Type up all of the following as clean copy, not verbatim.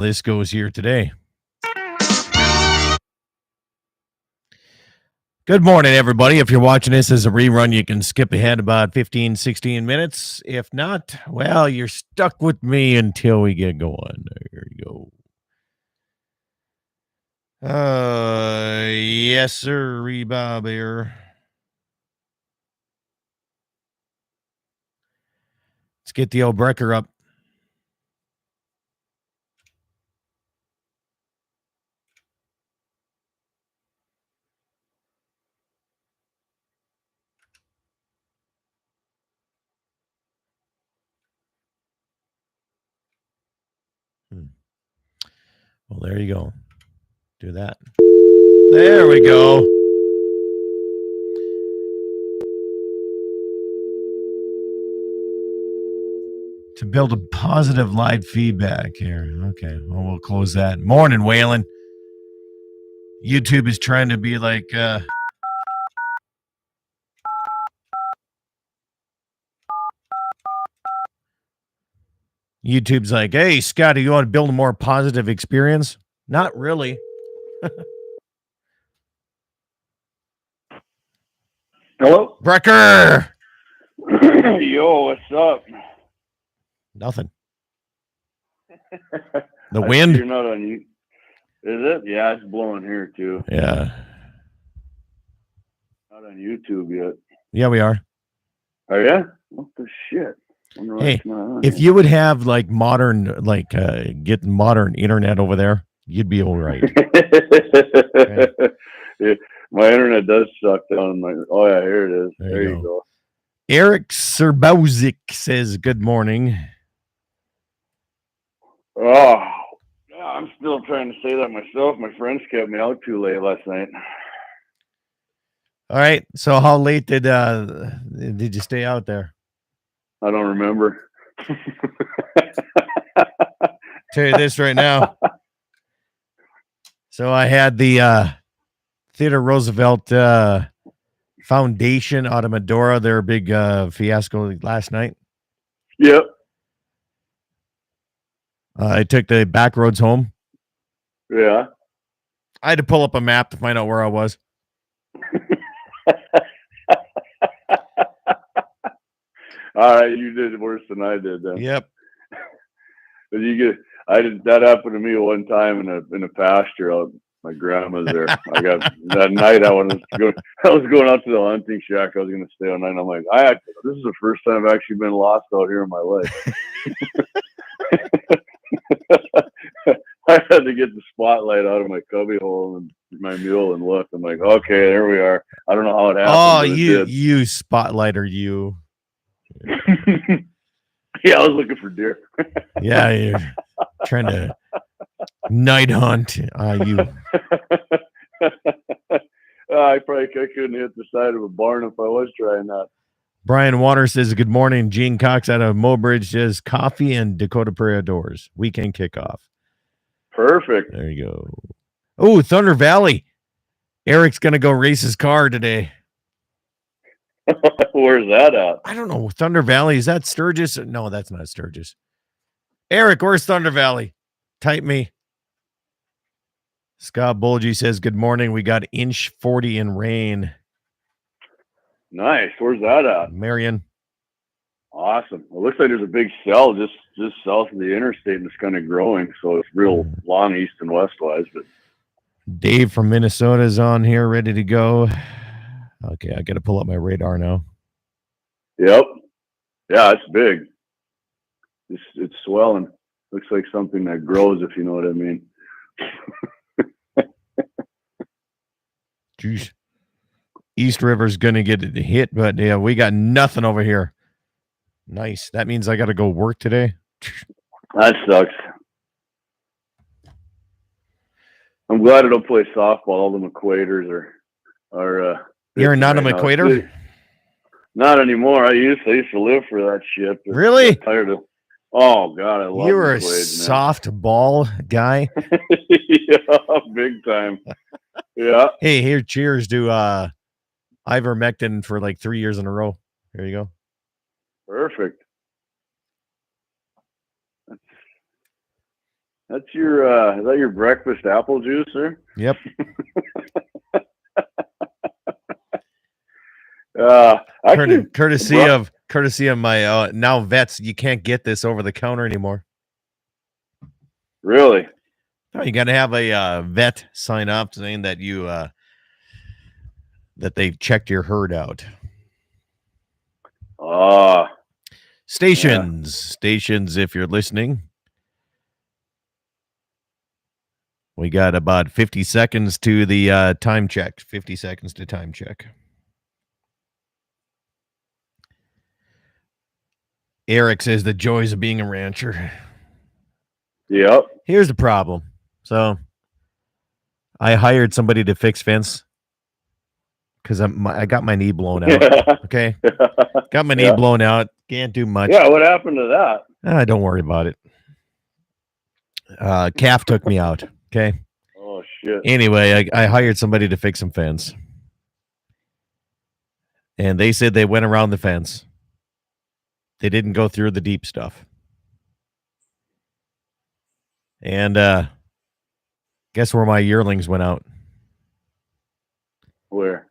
This goes here today. Good morning, everybody. If you're watching this as a rerun, you can skip ahead about 15, 16 minutes. If not, well, you're stuck with me until we get going. There you go. Yes, sir, Bob here. Let's get the old breaker up. Well, there you go. Do that. There we go. To build a positive live feedback here. Okay, well, we'll close that. Morning, Waylon. YouTube is trying to be like, YouTube's like, hey, Scotty, you want to build a more positive experience? Not really. Hello? Brecker! Yo, what's up? Nothing. The wind? You're not on you. Is it? Yeah, it's blowing here too. Yeah. Not on YouTube yet. Yeah, we are. Oh, yeah? What the shit? Hey, if you would have like modern, like get modern internet over there, you'd be all right. Okay. Yeah, my internet does suck down. Oh, yeah, here it is. There you go. Eric Serbowzik says, good morning. Oh, yeah, I'm still trying to say that myself. My friends kept me out too late last night. All right. So how late did you stay out there? I don't remember. Tell you this right now. So I had the Theodore Roosevelt Foundation out of Medora, their big fiasco last night. Yep. I took the back roads home. Yeah. I had to pull up a map to find out where I was. All right, you did worse than I did then. Yep. But that happened to me one time in a pasture out my grandma's there. I got that night I was going out to the hunting shack. I was gonna stay all night. I'm like, this is the first time I've actually been lost out here in my life. I had to get the spotlight out of my cubby hole and my mule and look. I'm like, okay, there we are. I don't know how it happened. Oh, you spotlighter, you. Yeah, I was looking for deer. Yeah, you're trying to night hunt. You. I couldn't hit the side of a barn if I was trying that. Brian Waters says, good morning. Gene Cox out of Mobridge says, coffee and Dakota Prairie Outdoors. Weekend kickoff. Perfect. There you go. Oh, Thunder Valley. Eric's going to go race his car today. Where's that at? I don't know. Thunder Valley. Is that Sturgis? No, that's not Sturgis. Eric, where's Thunder Valley? Type me. Scott Bulgy says, good morning. We got 1.40 in rain. Nice. Where's that at? Marion. Awesome. It looks like there's a big cell just south of the interstate and it's kind of growing. So it's real long east and west wise. But Dave from Minnesota is on here, ready to go. Okay, I got to pull up my radar now. Yep. Yeah, it's big. It's swelling. Looks like something that grows, if you know what I mean. Jeez. East River's going to get hit, but yeah, we got nothing over here. Nice. That means I got to go work today. That sucks. I'm glad I don't play softball. All them equators are you're not an equator? Not anymore. I used to live for that shit. Really? I'm tired of. Oh God, I love. You were a softball guy. Yeah, big time. Yeah. Hey, here, cheers to ivermectin for like 3 years in a row. There you go. Perfect. That's your is that your breakfast apple juice, sir? Yep. Actually, courtesy of my now vets. You can't get this over the counter anymore. really? No, you got to have a vet sign up saying that you that they've checked your herd out. Stations, if you're listening. We got about 50 seconds to the time check. 50 seconds to time check. Eric says the joys of being a rancher. Yep. Here's the problem. So I hired somebody to fix fence because I got my knee blown out. Okay. Got my knee blown out. Can't do much. Yeah, what happened to that? Don't worry about it. Calf took me out. Okay. Oh shit. Anyway, I hired somebody to fix some fence. And they said they went around the fence. They didn't go through the deep stuff. And guess where my yearlings went out? Where?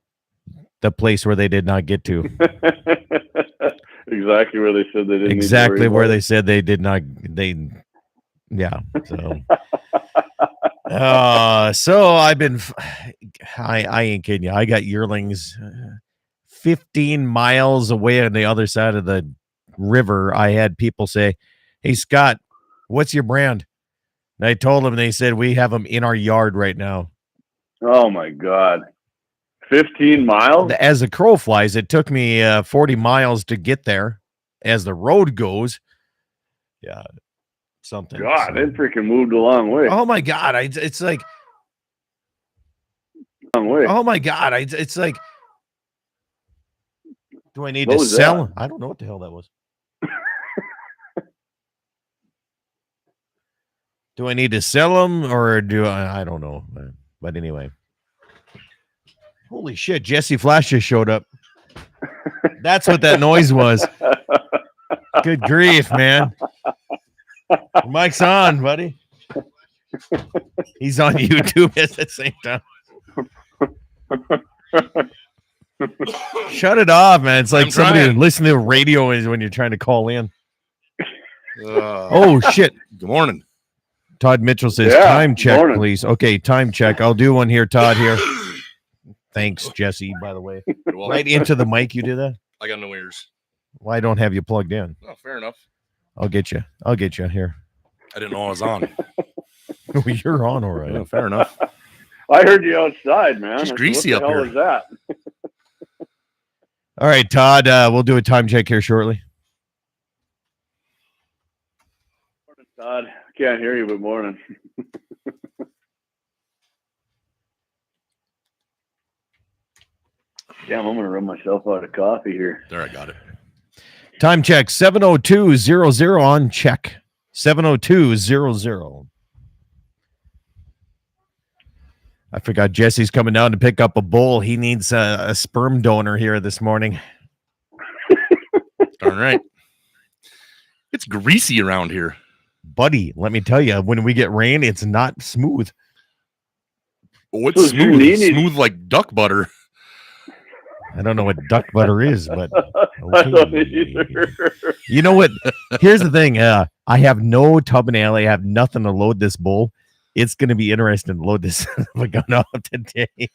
The place where they did not get to. Exactly where they said they didn't. Exactly where they said they did not. Yeah. So, so I've been. I ain't kidding you. I got yearlings 15 miles away on the other side of the river. I had people say, "Hey Scott, what's your brand?" And I told them. They said we have them in our yard right now. Oh my God. 15 miles? As the crow flies, it took me 40 miles to get there as the road goes. Yeah. Something. God, they freaking moved a long way. Oh my God. It's like, long way. Oh my God. It's like, do I need to sell? That? I don't know what the hell that was. Do I need to sell them or do I don't know. But anyway. Holy shit, Jesse Flash just showed up. That's what that noise was. Good grief, man. Mike's on, buddy. He's on YouTube at the same time. Shut it off, man. It's like somebody listening to radio is when you're trying to call in. Oh, shit. Good morning. Todd Mitchell says, time check, please. Okay, time check. I'll do one here, Todd, here. Thanks, Jesse, by the way. Right into the mic, you do that? I got no ears. Well, I don't have you plugged in. Oh, fair enough. I'll get you here. I didn't know I was on. You're on, all right. Yeah, fair enough. I heard you outside, man. It's greasy up here. What the hell is that? All right, Todd, we'll do a time check here shortly. Morning, Todd. Can't hear you, but morning. Damn, I'm going to run myself out of coffee here. There, I got it. Time check, 7:02:00 on check. 7:02:00. I forgot Jesse's coming down to pick up a bowl. He needs a sperm donor here this morning. Darn right. It's greasy around here. Buddy, let me tell you, when we get rain, it's not smooth. Oh, it's smooth. Smooth like duck butter. I don't know what duck butter is, but okay. I don't either. You know what? Here's the thing. I have no tub and alley. I have nothing to load this bowl. It's going to be interesting to load this gun up today.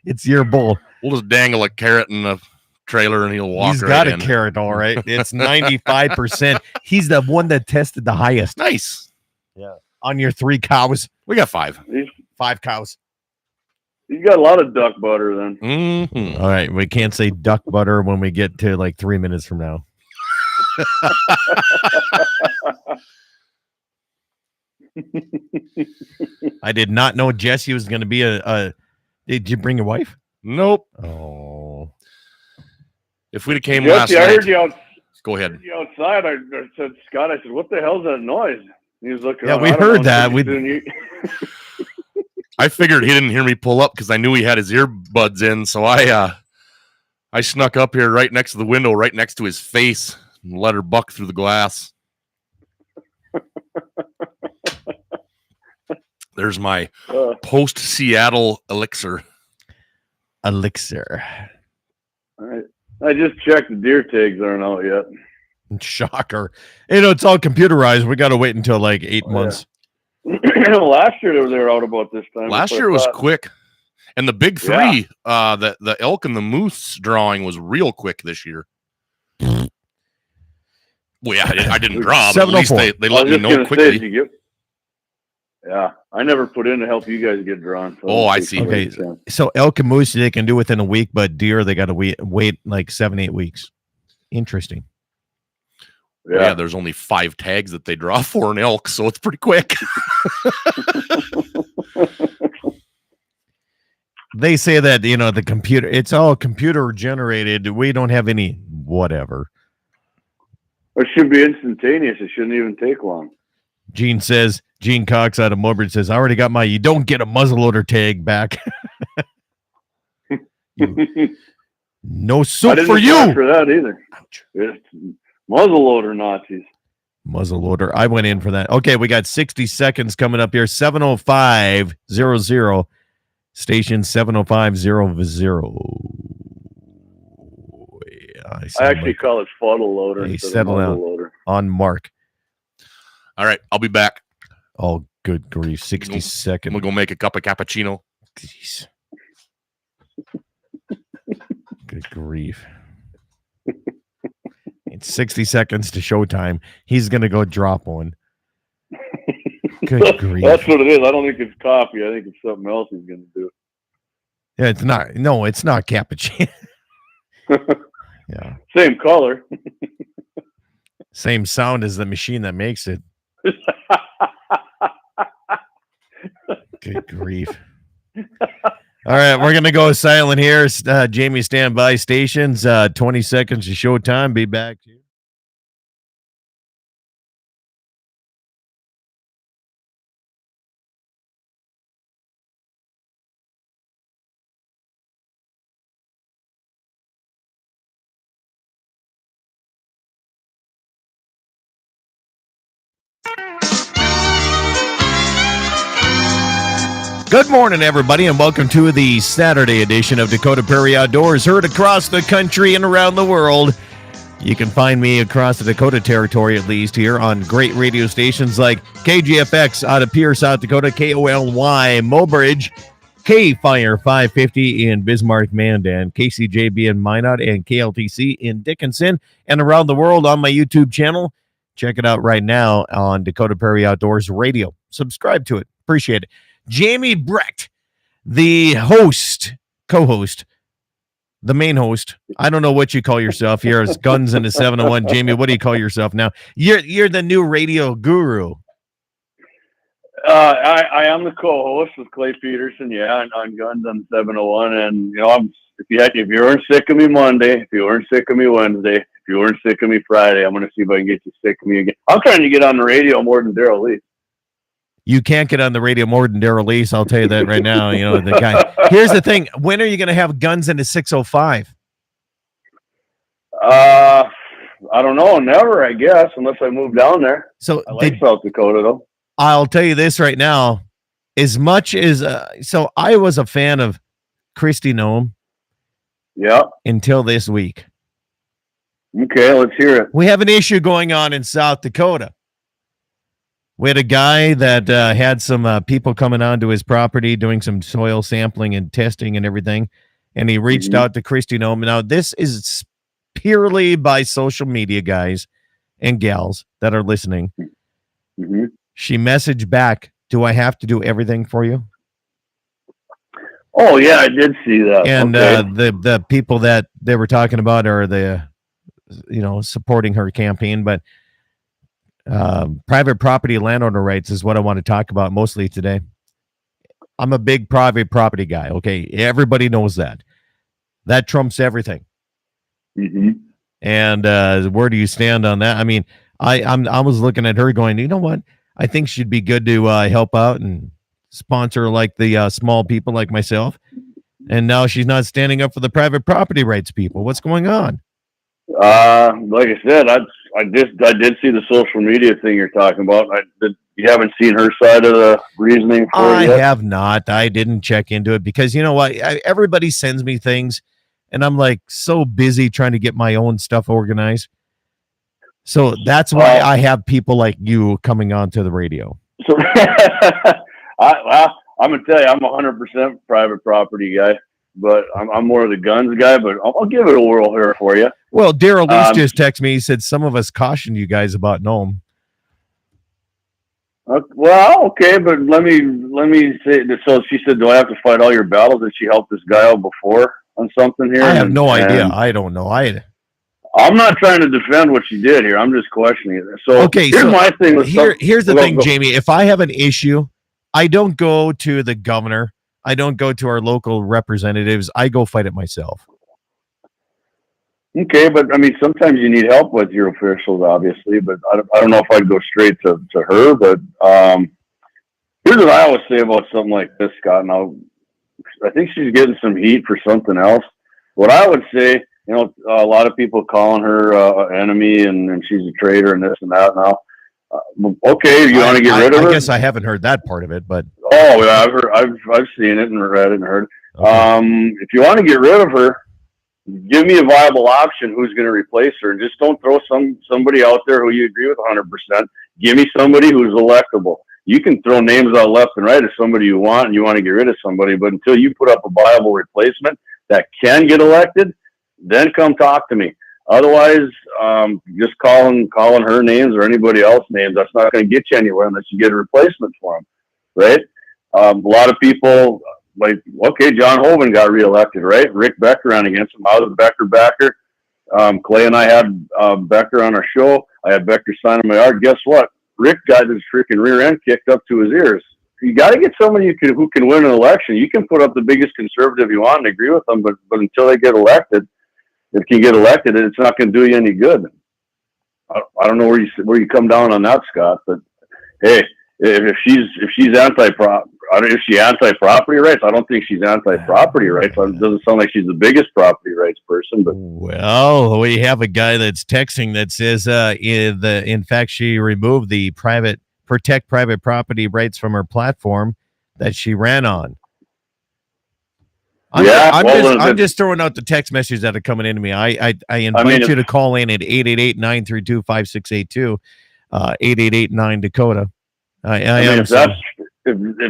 It's your bowl. We'll just dangle a carrot in the trailer and he'll walk. He's got a carrot, all right. It's 95%. He's the one that tested the highest. Nice. Yeah. On your 3 cows. We got 5. 5 cows. He's got a lot of duck butter then. Mm-hmm. All right. We can't say duck butter when we get to like 3 minutes from now. I did not know Jesse was going to be a. Did you bring your wife? Nope. Oh. If we'd have came Jesse, last I night. heard you out. Go ahead. I heard you outside. I said, Scott, I said, what the hell's that noise? He was looking. Yeah, we heard that. I figured he didn't hear me pull up because I knew he had his earbuds in. So I snuck up here right next to the window, right next to his face, and let her buck through the glass. There's my Uh, post Seattle elixir. Elixir. I just checked the deer tags aren't out yet. Shocker. It's all computerized. We got to wait until like 8 months. Last year they were out about this time. Last year was quick. And the big three, the elk and the moose drawing was real quick this year. Well, yeah, I didn't draw, but at least they let me know quickly. Yeah, I never put in to help you guys get drawn. So I see. Okay, so elk and moose they can do within a week, but deer they got to wait like 7-8 weeks. Interesting. Yeah, there's only 5 tags that they draw for an elk, so it's pretty quick. They say that the computer, it's all computer generated. We don't have any whatever. It should be instantaneous. It shouldn't even take long. Gene Cox out of Mobridge says, I already got my, you don't get a muzzleloader tag back. No soup for you. I didn't for that either. It's muzzleloader Nazis. Muzzleloader. I went in for that. Okay, we got 60 seconds coming up here. 70500. Station 70500. I actually call it funnel loader. Hey, settle down on Mark. All right, I'll be back. Oh, good grief. 60 seconds. We'll go make a cup of cappuccino. Jeez. Good grief. It's 60 seconds to showtime. He's going to go drop one. Good grief. That's what it is. I don't think it's coffee. I think it's something else he's going to do. Yeah, it's not. No, it's not cappuccino. Yeah. Same color. Same sound as the machine that makes it. Good grief. All right, we're going to go silent here. Jamie, stand by. Stations, 20 seconds to showtime. Be back here. Good morning, everybody, and welcome to the Saturday edition of Dakota Prairie Outdoors, heard across the country and around the world. You can find me across the Dakota territory, at least, here on great radio stations like KGFX out of Pierre, South Dakota, KOLY Mobridge, K-Fire 550 in Bismarck, Mandan, KCJB in Minot, and KLTC in Dickinson, and around the world on my YouTube channel. Check it out right now on Dakota Prairie Outdoors Radio. Subscribe to it. Appreciate it. Jamie Brecht, the co-host, the main host. I don't know what you call yourself. You're as Guns in the 701. Jamie, what do you call yourself now? You're the new radio guru. I am the co-host with Clay Peterson, on Guns on 701. And if you weren't sick of me Monday, if you weren't sick of me Wednesday, if you weren't sick of me Friday, I'm going to see if I can get you sick of me again. I'm trying to get on the radio more than Daryl Lee. You can't get on the radio more than Daryl Lease. I'll tell you that right now. The guy. Here's the thing. When are you going to have Guns into 605? I don't know. Never, I guess, unless I move down there. So I like South Dakota, though. I'll tell you this right now. As much as so I was a fan of Kristi Noem. Yeah. Until this week. Okay, let's hear it. We have an issue going on in South Dakota. We had a guy that had some people coming onto his property doing some soil sampling and testing and everything, and he reached out to Kristi Noem. Now, this is purely by social media guys and gals that are listening. Mm-hmm. She messaged back, do I have to do everything for you? Oh, yeah, I did see that. And the people that they were talking about are the, supporting her campaign, but private property landowner rights is what I want to talk about mostly today. I'm a big private property guy. Okay. Everybody knows that. That trumps everything. Mm-hmm. And where do you stand on that? I mean, I was looking at her going, you know what? I think she'd be good to help out and sponsor like the small people like myself. And now she's not standing up for the private property rights people. What's going on? Like I said, I did see the social media thing you're talking about. you haven't seen her side of the reasoning for I it yet? have not. I didn't check into it because you know what? Everybody sends me things, and I'm like so busy trying to get my own stuff organized. So that's why I have people like you coming on to the radio. So I'm gonna tell you, I'm 100% private property guy, but I'm more of the guns guy. But I'll give it a whirl here for you. Well, Daryl Lease just texted me. He said some of us cautioned you guys about Nome. Well, okay, but let me say. So she said, "Do I have to fight all your battles?" Did she help this guy out before on something here? I have no idea. I don't know. I'm not trying to defend what she did here. I'm just questioning it. So okay, here's my thing. Here's the thing, Jamie. If I have an issue, I don't go to the governor. I don't go to our local representatives. I go fight it myself. Okay, but I mean, sometimes you need help with your officials, obviously. But I don't know if I'd go straight to her. But here's what I always say about something like this, Scott. Now, I think she's getting some heat for something else. What I would say, you know, a lot of people calling her an enemy and she's a traitor and this and that. Now, okay, you want to get rid of her? I guess I haven't heard that part of it, but yeah, I've seen it and read it and heard. Okay. If you want to get rid of her, give me a viable option who's going to replace her, and just don't throw somebody out there who you agree with 100%. Give me somebody who's electable. You can throw names out left and right of somebody you want, and you want to get rid of somebody, but until you put up a viable replacement that can get elected, then come talk to me. Otherwise, just calling her names or anybody else's names, that's not going to get you anywhere unless you get a replacement for them, right? A lot of people, like, okay, John Hoven got reelected, right? Rick Becker ran against him. I was a Becker backer. Clay and I had Becker on our show. I had Becker signing my yard. Guess what? Rick got his freaking rear end kicked up to his ears. You got to get somebody who can win an election. You can put up the biggest conservative you want and agree with them, but until they get elected, if you get elected, it's not going to do you any good. I don't know where you come down on that, Scott, but hey, if she's anti-property rights, I don't think she's anti-property rights. It doesn't sound like she's the biggest property rights person. But well, we have a guy that's texting that says, in fact, she removed the protect private property rights from her platform that she ran on. I'm just throwing out the text messages that are coming into me. I invite you to call in at 888-932-5682, 888-9-Dakota. If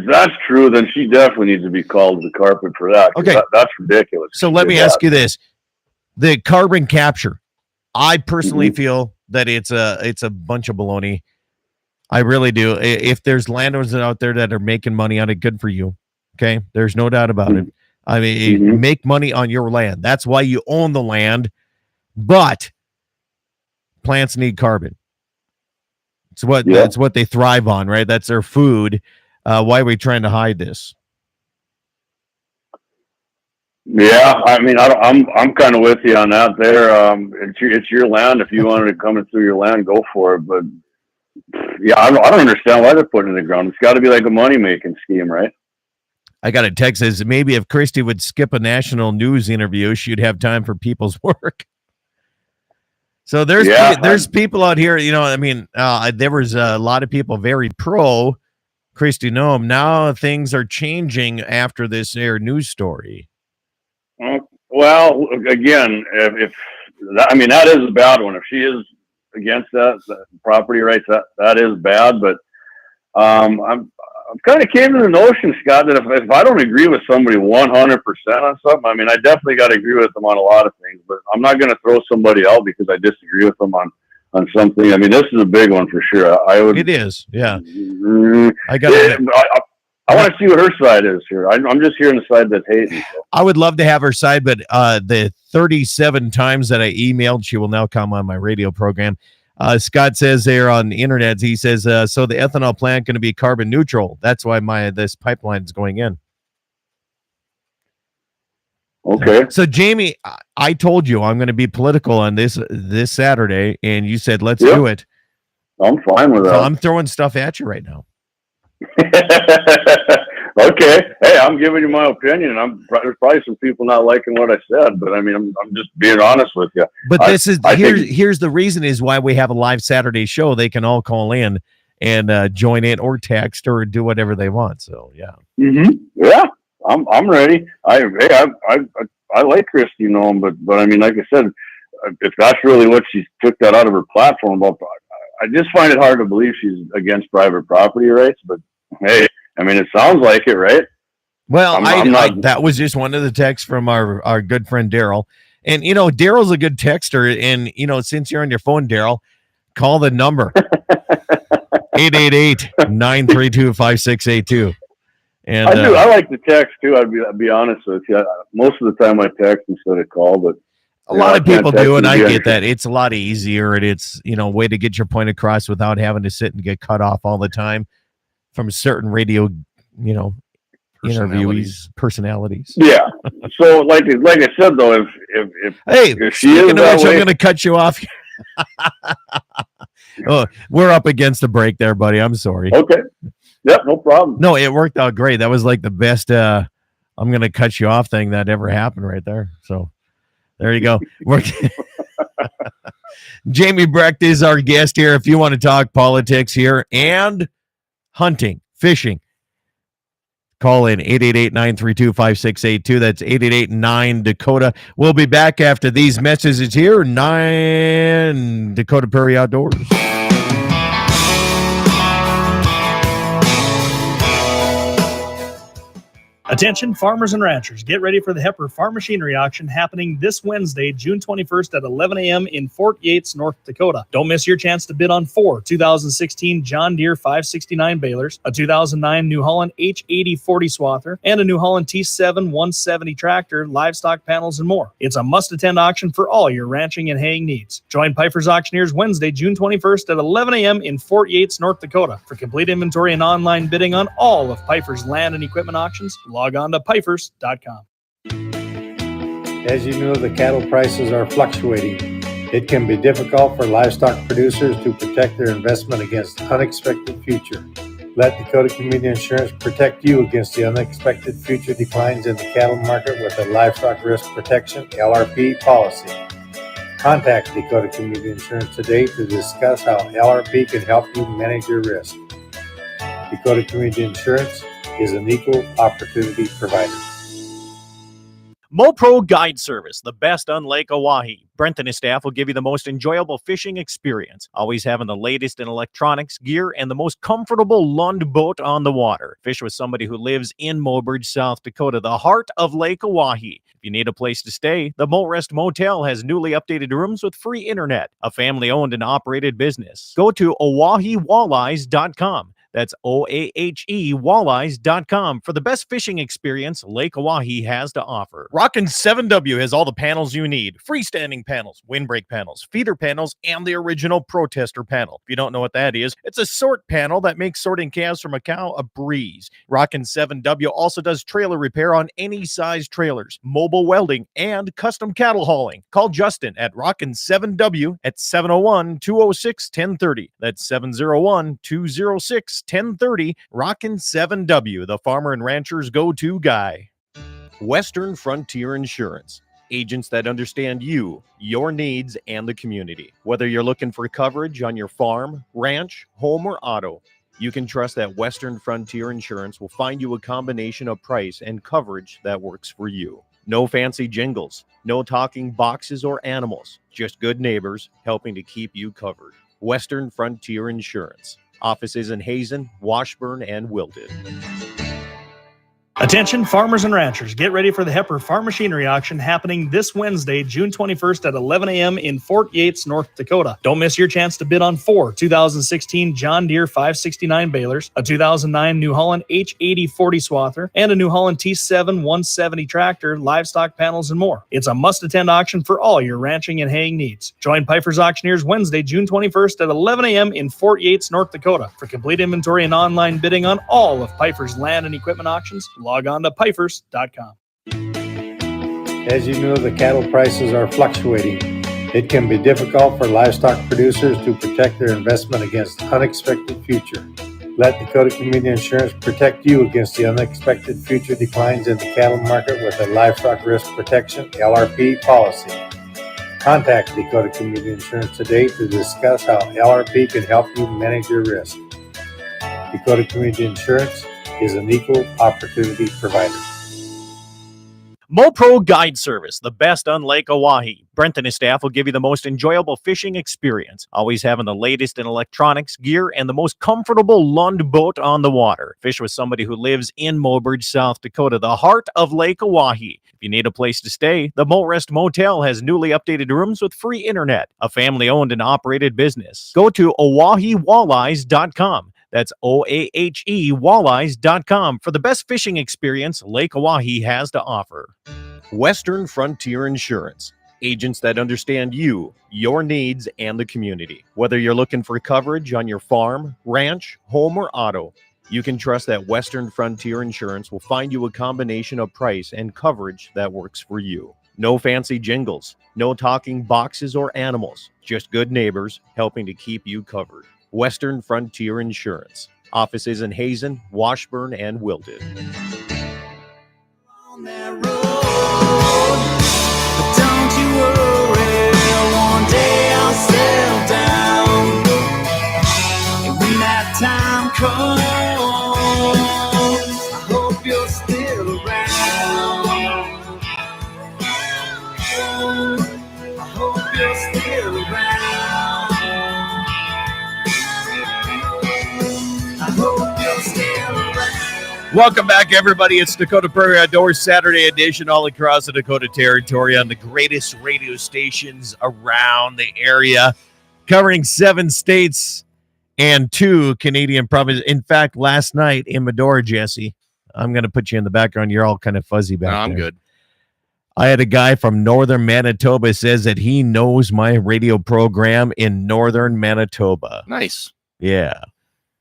that's true, then she definitely needs to be called to the carpet for that. Okay, that's ridiculous. So let me ask you this: the carbon capture, I personally feel that it's a bunch of baloney. I really do. If there's landowners out there that are making money on it, good for you. Okay, there's no doubt about it. I mean, make money on your land. That's why you own the land. But plants need carbon. That's what they thrive on, right? That's their food. Why are we trying to hide this? Yeah, I mean, I'm kind of with you on that. There, it's your land. If you wanted to come in through your land, go for it. But yeah, I don't understand why they're putting it in the ground. It's got to be like a money making scheme, right? I got a text says maybe if Christy would skip a national news interview, she'd have time for people's work. So there's people out here, you know, I mean, there was a lot of people very pro Christy Nome. Now things are changing after this news story. Well, again, if that is a bad one. If she is against that property rights, that is bad. But I'm kind of came to the notion, Scott, that if I don't agree with somebody 100% on something, I mean, I definitely got to agree with them on a lot of things, but I'm not going to throw somebody out because I disagree with them on something. I mean, this is a big one for sure. It is, yeah. I want to see what her side is here. I'm just hearing the side that's hating. So. I would love to have her side, but the 37 times that I emailed, she will now come on my radio program. Scott says there on the internet, he says, so the ethanol plant going to be carbon neutral. That's why this pipeline is going in. Okay. So Jamie, I told you I'm going to be political on this Saturday, and you said, let's do it. I'm fine with that. So I'm throwing stuff at you right now. Okay. Hey, I'm giving you my opinion. There's probably some people not liking what I said, but I mean, I'm just being honest with you. But here's the reason is why we have a live Saturday show. They can all call in and join in or text or do whatever they want. So yeah. Yeah, I'm ready. I like Christy Nome, but I mean, like I said, if that's really what she took that out of her platform about, I just find it hard to believe she's against private property rights. But hey, I mean, it sounds like it, right? Well, that was just one of the texts from our good friend Daryl. And, Daryl's a good texter. And, since you're on your phone, Daryl, call the number 888-932-5682. And I like the text too. I'd be honest with you. Most of the time I text instead of call, but a lot of people do, and I get that. It's a lot easier, and it's, a way to get your point across without having to sit and get cut off all the time from certain radio, interviewees, personalities. Yeah. So like I said though, if she is that way, I'm going to cut you off. Oh, we're up against the break there, buddy. I'm sorry. Okay. Yep, no problem. No, it worked out great. That was like the best I'm going to cut you off thing that ever happened right there. So there you go. Jamie Brecht is our guest here. If you want to talk politics here and hunting, fishing, call in 888-932-5682. That's 888-9-DAKOTA. We'll be back after these messages here. 9 Dakota Prairie Outdoors. Attention farmers and ranchers, get ready for the Hepper Farm Machinery Auction happening this Wednesday, June 21st at 11 a.m. in Fort Yates, North Dakota. Don't miss your chance to bid on 4 2016 John Deere 569 balers, a 2009 New Holland H80 40 swather, and a New Holland T7 170 tractor, livestock panels, and more. It's a must-attend auction for all your ranching and haying needs. Join Piper's Auctioneers Wednesday, June 21st at 11 a.m. in Fort Yates, North Dakota. For complete inventory and online bidding on all of Piper's land and equipment auctions, log on to Pifers.com. As you know, the cattle prices are fluctuating. It can be difficult for livestock producers to protect their investment against unexpected future. Let Dakota Community Insurance protect you against the unexpected future declines in the cattle market with a Livestock Risk Protection LRP policy. Contact Dakota Community Insurance today to discuss how LRP can help you manage your risk. Dakota Community Insurance is an equal opportunity provider. MoPro Guide Service, the best on Lake Oahe. Brent and his staff will give you the most enjoyable fishing experience, always having the latest in electronics, gear, and the most comfortable Lund boat on the water. Fish with somebody who lives in Mobridge, South Dakota, the heart of Lake Oahe. If you need a place to stay, the Morest Motel has newly updated rooms with free internet, a family-owned and operated business. Go to OaheWalleyes.com. That's OAHE Walleyes.com for the best fishing experience Lake Oahe has to offer. Rockin' 7W has all the panels you need. Freestanding panels, windbreak panels, feeder panels, and the original protester panel. If you don't know what that is, it's a sort panel that makes sorting calves from a cow a breeze. Rockin' 7W also does trailer repair on any size trailers, mobile welding, and custom cattle hauling. Call Justin at Rockin' 7W at 701-206-1030. That's 701-206-1030. Rockin' 7W, the farmer and rancher's go-to guy. Western Frontier Insurance. Agents that understand you, your needs, and the community. Whether you're looking for coverage on your farm, ranch, home, or auto, you can trust that Western Frontier Insurance will find you a combination of price and coverage that works for you. No fancy jingles, no talking boxes or animals, just good neighbors helping to keep you covered. Western Frontier Insurance. Offices in Hazen, Washburn, and Wilton. Attention farmers and ranchers, get ready for the Hepper Farm Machinery Auction happening this Wednesday, June 21st at 11 a.m. in Fort Yates, North Dakota. Don't miss your chance to bid on 4 2016 John Deere 569 balers, a 2009 New Holland H80 40 swather, and a New Holland T7 170 tractor, livestock panels, and more. It's a must-attend auction for all your ranching and haying needs. Join Piper's Auctioneers Wednesday, June 21st at 11 a.m. in Fort Yates, North Dakota. For complete inventory and online bidding on all of Piper's land and equipment auctions, log on to Pifers.com. As you know, the cattle prices are fluctuating. It can be difficult for livestock producers to protect their investment against unexpected future. Let Dakota Community Insurance protect you against the unexpected future declines in the cattle market with a Livestock Risk Protection LRP policy. Contact Dakota Community Insurance today to discuss how LRP can help you manage your risk. Dakota Community Insurance is an equal opportunity provider. MoPro Guide Service, the best on Lake Oahe. Brent and his staff will give you the most enjoyable fishing experience, always having the latest in electronics, gear, and the most comfortable Lund boat on the water. Fish with somebody who lives in Mobridge, South Dakota, the heart of Lake Oahe. If you need a place to stay, the Moat Rest Motel has newly updated rooms with free internet, a family-owned and operated business. Go to OaheWalleyes.com. That's OAHE Walleyes.com for the best fishing experience Lake Oahe has to offer. Western Frontier Insurance. Agents that understand you, your needs, and the community. Whether you're looking for coverage on your farm, ranch, home, or auto, you can trust that Western Frontier Insurance will find you a combination of price and coverage that works for you. No fancy jingles, no talking boxes or animals, just good neighbors helping to keep you covered. Western Frontier Insurance. Offices in Hazen, Washburn, and Wilton. On that road, but don't you worry, one day I'll settle down. And when that time comes, I hope you're still around. I hope you're still around. Welcome back, everybody. It's Dakota Prairie Outdoors Saturday edition, all across the Dakota Territory on the greatest radio stations around the area, covering 7 states and 2 Canadian provinces. In fact, last night in Medora, Jesse, I'm going to put you in the background. You're all kind of fuzzy back there. I'm good. I had a guy from northern Manitoba says that he knows my radio program in northern Manitoba. Nice. Yeah.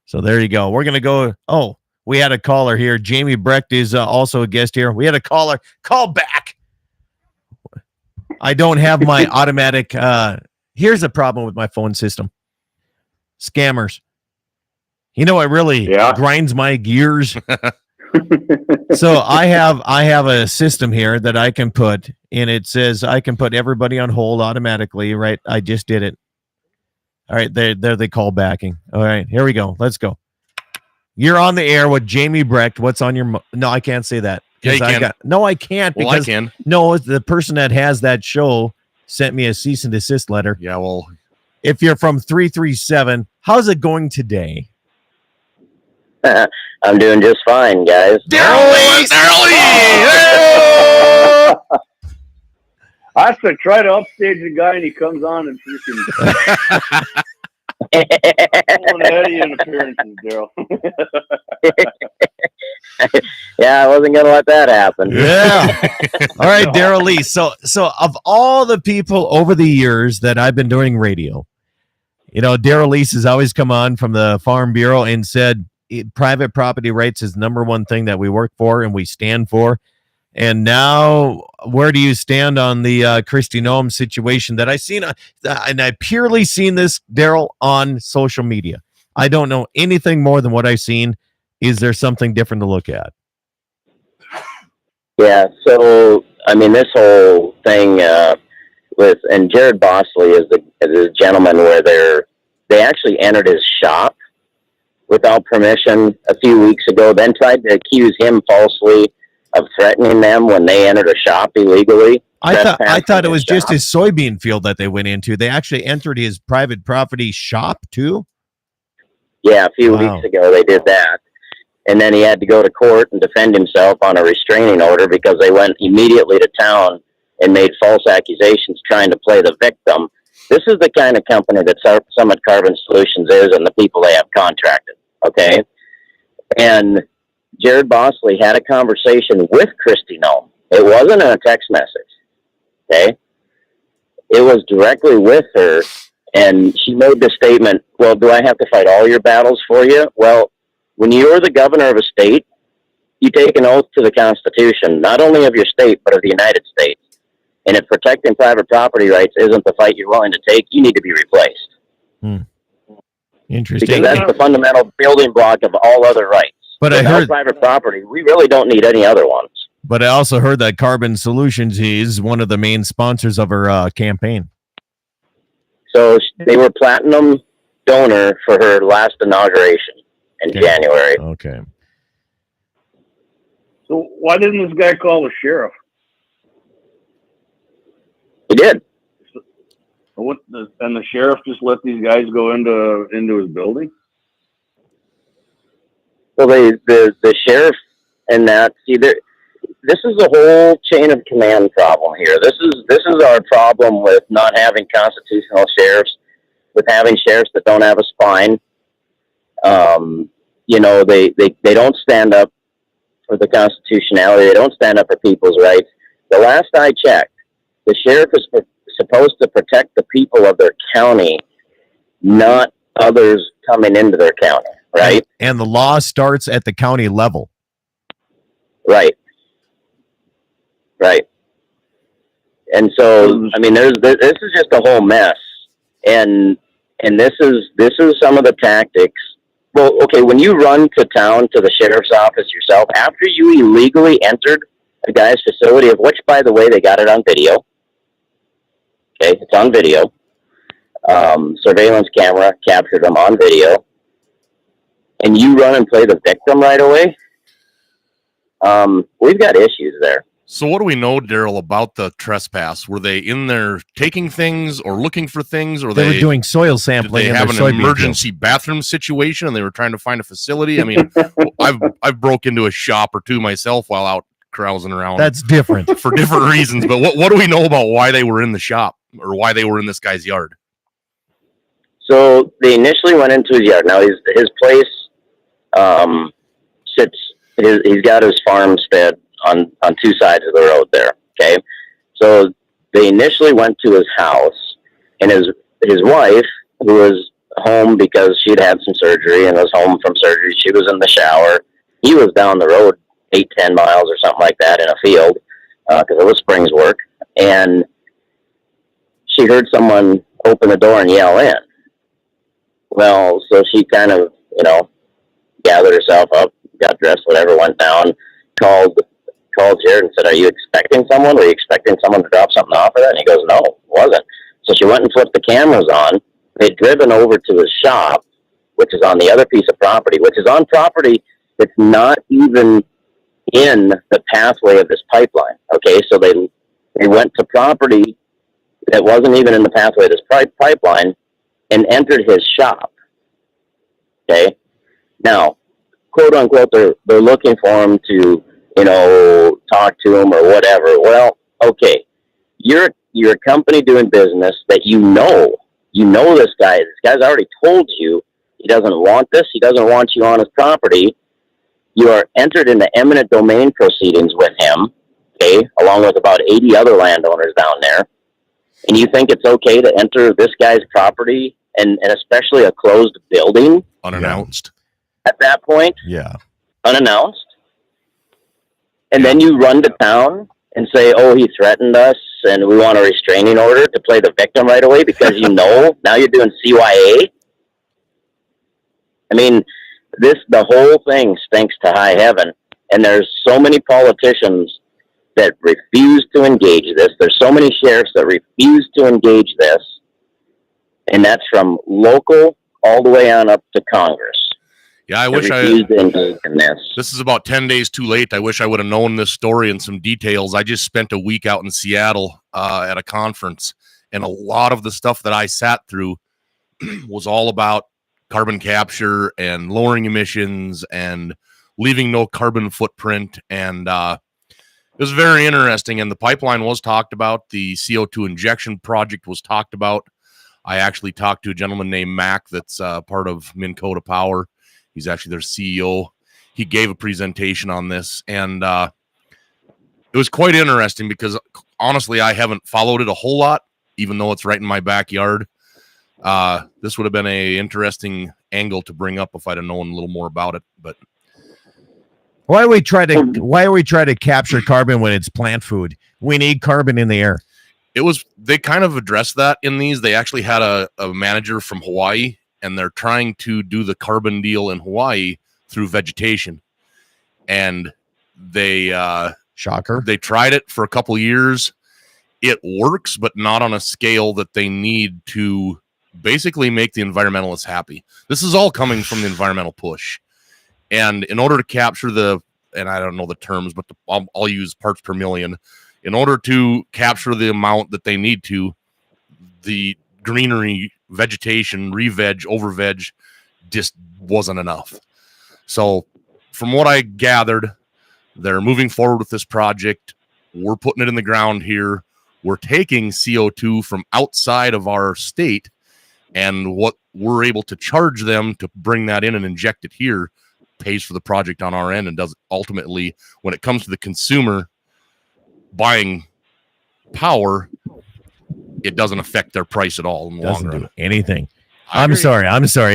So there you go. We're going to go. Oh, we had a caller here. Jamie Brecht is also a guest here. We had a caller. Call back. I don't have my automatic. Here's the problem with my phone system. Scammers. You know what really grinds my gears? So I have a system here that I can put, and it says I can put everybody on hold automatically, right? I just did it. All right, there they call backing. All right, here we go. Let's go. You're on the air with Jamie Brecht. What's on your no, I can't say that. Yeah, you can. No, I can't Well, because I can. no, the person that has that show sent me a cease and desist letter. Yeah, well, if you're from 337, how's it going today? I'm doing just fine, guys. Daryl Lee! I should try to upstage the guy, and he comes on and freaking pulling ahead of you in appearances, Daryl. Yeah, I wasn't gonna let that happen. Yeah. All right, Daryl Lee. So of all the people over the years that I've been doing radio, you know, Daryl Lee has always come on from the Farm Bureau and said private property rights is number one thing that we work for and we stand for. And now, where do you stand on the Kristi Noem situation that I seen? And I purely seen this, Daryl, on social media. I don't know anything more than what I've seen. Is there something different to look at? Yeah, so I mean, this whole thing and Jared Bosley is the gentleman where they actually entered his shop without permission a few weeks ago. Then tried to accuse him falsely of threatening them when they entered a shop illegally. I thought it was just his soybean field that they went into. They actually entered his private property shop too. Yeah, a few weeks ago they did that. And then he had to go to court and defend himself on a restraining order because they went immediately to town and made false accusations trying to play the victim. This is the kind of company that Summit Carbon Solutions is and the people they have contracted, okay? And Jared Bosley had a conversation with Kristi Noem. It wasn't in a text message, okay? It was directly with her, and she made the statement, well, do I have to fight all your battles for you? Well, when you're the governor of a state, you take an oath to the Constitution, not only of your state, but of the United States. And if protecting private property rights isn't the fight you're willing to take, you need to be replaced. Interesting. Because that's the fundamental building block of all other rights. But without I heard private property, we really don't need any other ones. But I also heard that Carbon Solutions is one of the main sponsors of her campaign. So they were platinum donor for her last inauguration. in January. Okay. So why didn't this guy call the sheriff? He did. And the sheriff just let these guys go into his building? Well, the sheriff and that, see, this is a whole chain of command problem here. This is our problem with not having constitutional sheriffs, with having sheriffs that don't have a spine. You know, they don't stand up for the constitutionality. They don't stand up for people's rights. The last I checked, the sheriff is supposed to protect the people of their county, not others coming into their county, right? And the law starts at the county level. Right. And so, I mean, this is just a whole mess, and this is some of the tactics. Well, okay, when you run to town to the sheriff's office yourself, after you illegally entered a guy's facility, of which, by the way, they got it on video. Okay, it's on video. Surveillance camera captured them on video. And you run and play the victim right away. We've got issues there. So what do we know, Daryl, about the trespass? Were they in there taking things or looking for things, or they were doing soil sampling? Did they have an emergency bathroom situation and they were trying to find a facility? I mean, I've broke into a shop or two myself while out carousing around. That's different for different reasons. But what do we know about why they were in the shop or why they were in this guy's yard? So they initially went into his yard. Now his place sits. He's got his farmstead on two sides of the road there. Okay, so they initially went to his house, and his wife, who was home because she'd had some surgery and was home from surgery, she was in the shower. He was down the road 8-10 miles or something like that in a field because it was Springs work, and she heard someone open the door and yell in. Well, so she kind of, gathered herself up, got dressed, whatever, went down, called Jared and said, "Are you expecting someone? Were you expecting someone to drop something off of that?" And he goes, "No, it wasn't." So she went and flipped the cameras on. They'd driven over to his shop, which is on the other piece of property, which is on property that's not even in the pathway of this pipeline. Okay, so they went to property that wasn't even in the pathway of this pipeline and entered his shop. Okay, now, quote unquote, they're looking for him to, talk to him or whatever. Well, okay, you're a company doing business that you know this guy. This guy's already told you he doesn't want this. He doesn't want you on his property. You are entered into eminent domain proceedings with him, okay, along with about 80 other landowners down there. And you think it's okay to enter this guy's property and especially a closed building? Unannounced. At that point? Yeah. Unannounced? And then you run to town and say, "Oh, he threatened us and we want a restraining order," to play the victim right away because now you're doing CYA? I mean, the whole thing stinks to high heaven, and there's so many politicians that refuse to engage this. There's so many sheriffs that refuse to engage this, and that's from local all the way on up to Congress. Yeah, I wish this is about 10 days too late. I wish I would have known this story and some details. I just spent a week out in Seattle at a conference, and a lot of the stuff that I sat through was all about carbon capture and lowering emissions and leaving no carbon footprint. And it was very interesting. And the pipeline was talked about. The CO2 injection project was talked about. I actually talked to a gentleman named Mac that's part of Minn Kota Power. He's actually their CEO. He gave a presentation on this, and it was quite interesting because, honestly, I haven't followed it a whole lot, even though it's right in my backyard. This would have been an interesting angle to bring up if I'd have known a little more about it. But why do we try to capture carbon when it's plant food? We need carbon in the air. They kind of addressed that in these. They actually had a manager from Hawaii, and they're trying to do the carbon deal in Hawaii through vegetation. And they shocker. They tried it for a couple of years. It works, but not on a scale that they need to basically make the environmentalists happy. This is all coming from the environmental push. And in order to capture and I don't know the terms, but I'll use parts per million. In order to capture the amount that they need to, the greenery, vegetation, re-veg, over-veg just wasn't enough. So from what I gathered, they're moving forward with this project. We're putting it in the ground here. We're taking CO2 from outside of our state, and what we're able to charge them to bring that in and inject it here pays for the project on our end, and does ultimately, when it comes to the consumer buying power, it doesn't affect their price at all in the long run. Do anything. I'm sorry.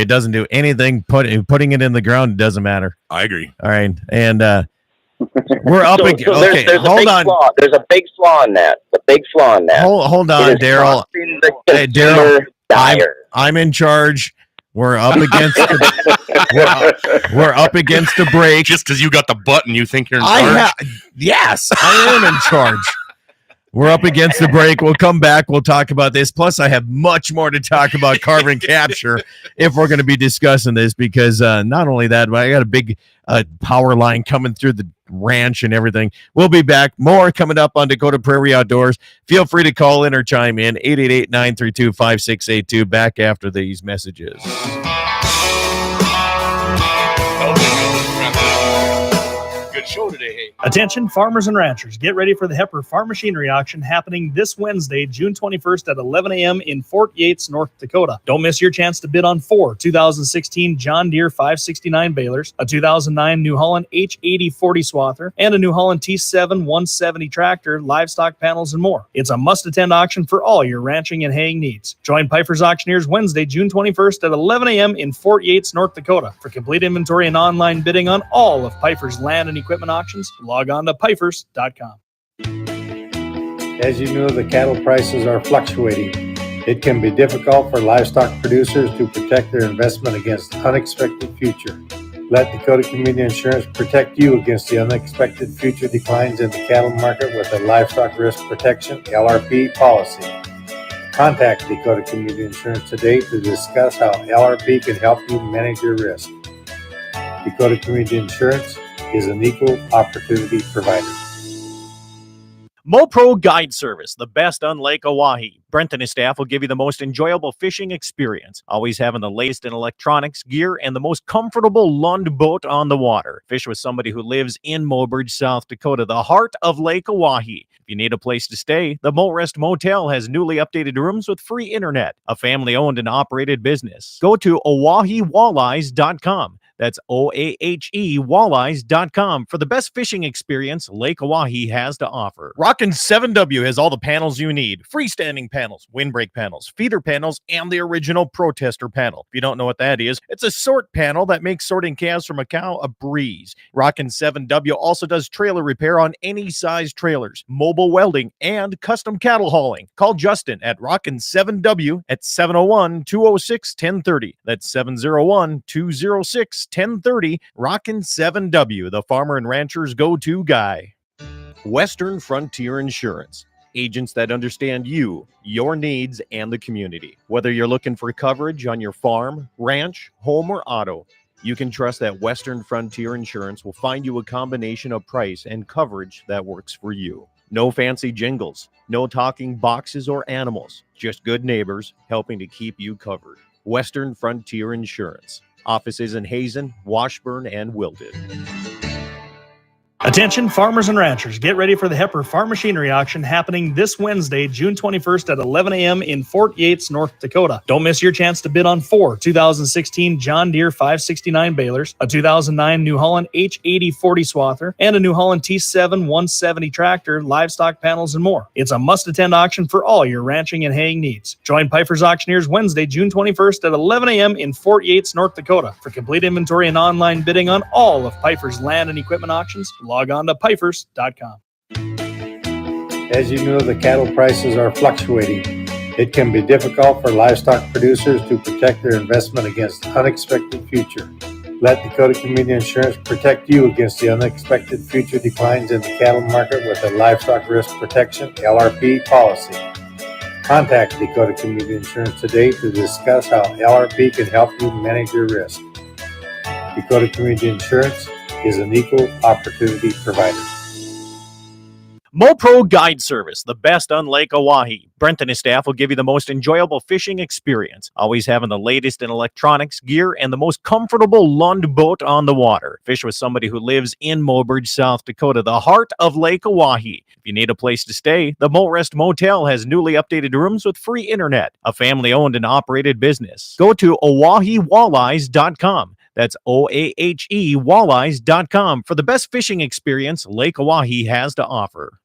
It doesn't do anything. Putting it in the ground doesn't matter. I agree. All right. And we're up again. Okay, there's hold on. There's a big flaw in that. Hold on, Daryl. Hey, Daryl, I'm in charge. We're up against we're up against the break. Just because you got the button, you think you're in charge? Yes, I am in charge. We're up against the break. We'll come back. We'll talk about this. Plus, I have much more to talk about carbon capture if we're going to be discussing this, because not only that, but I got a big power line coming through the ranch and everything. We'll be back. More coming up on Dakota Prairie Outdoors. Feel free to call in or chime in. 888-932-5682. Back after these messages. Show today. Hey. Attention farmers and ranchers, get ready for the Heifer Farm Machinery Auction happening this Wednesday, June 21st at 11 a.m. in Fort Yates, North Dakota. Don't miss your chance to bid on 4 2016 John Deere 569 balers, a 2009 New Holland H80 40 swather, and a New Holland T7 170 tractor, livestock panels, and more. It's a must-attend auction for all your ranching and haying needs. Join Piper's Auctioneers Wednesday, June 21st at 11 a.m. in Fort Yates, North Dakota. For complete inventory and online bidding on all of Piper's land and equipment auctions, log on to pifers.com. As you know, the cattle prices are fluctuating. It can be difficult for livestock producers to protect their investment against unexpected future. Let Dakota Community Insurance protect you against the unexpected future declines in the cattle market with a Livestock Risk Protection LRP policy. Contact Dakota Community Insurance today to discuss how LRP can help you manage your risk. Dakota Community Insurance is an equal opportunity provider. MoPro Guide Service, the best on Lake Oahe. Brent and his staff will give you the most enjoyable fishing experience, always having the latest in electronics, gear, and the most comfortable Lund boat on the water. Fish with somebody who lives in Mobridge, South Dakota, the heart of Lake Oahe. If you need a place to stay, the Morest Motel has newly updated rooms with free internet, a family-owned and operated business. Go to OaheWalleyes.com. That's OAHE Walleyes.com for the best fishing experience Lake Oahe has to offer. Rockin' 7W has all the panels you need. Freestanding panels, windbreak panels, feeder panels, and the original protester panel. If you don't know what that is, it's a sort panel that makes sorting calves from a cow a breeze. Rockin' 7W also does trailer repair on any size trailers, mobile welding, and custom cattle hauling. Call Justin at Rockin' 7W at 701-206-1030. That's 701-206-1030. Rockin' 7W, the farmer and rancher's go-to guy. Western Frontier Insurance. Agents that understand you, your needs, and the community. Whether you're looking for coverage on your farm, ranch, home, or auto, you can trust that Western Frontier Insurance will find you a combination of price and coverage that works for you. No fancy jingles, no talking boxes or animals, just good neighbors helping to keep you covered. Western Frontier Insurance. Offices in Hazen, Washburn, and Wilton. Attention farmers and ranchers, get ready for the Heifer Farm Machinery Auction happening this Wednesday, June 21st at 11 a.m. in Fort Yates, North Dakota. Don't miss your chance to bid on 4 2016 John Deere 569 balers, a 2009 New Holland H80 40 swather, and a New Holland T7 170 tractor, livestock panels, and more. It's a must-attend auction for all your ranching and haying needs. Join Piper's Auctioneers Wednesday, June 21st at 11 a.m. in Fort Yates, North Dakota. For complete inventory and online bidding on all of Piper's land and equipment auctions, log on to pifers.com. As you know, the cattle prices are fluctuating. It can be difficult for livestock producers to protect their investment against unexpected future. Let Dakota Community Insurance protect you against the unexpected future declines in the cattle market with a Livestock Risk Protection LRP policy. Contact Dakota Community Insurance today to discuss how LRP can help you manage your risk. Dakota Community Insurance is an equal opportunity provider. MoPro Guide Service, the best on Lake Oahe. Brent and his staff will give you the most enjoyable fishing experience, always having the latest in electronics, gear, and the most comfortable Lund boat on the water. Fish with somebody who lives in Mobridge, South Dakota, the heart of Lake Oahe. If you need a place to stay, the Motrest Motel has newly updated rooms with free internet, a family-owned and operated business. Go to OaheWalleyes.com. That's OAHE Walleyes.com for the best fishing experience Lake Oahe has to offer.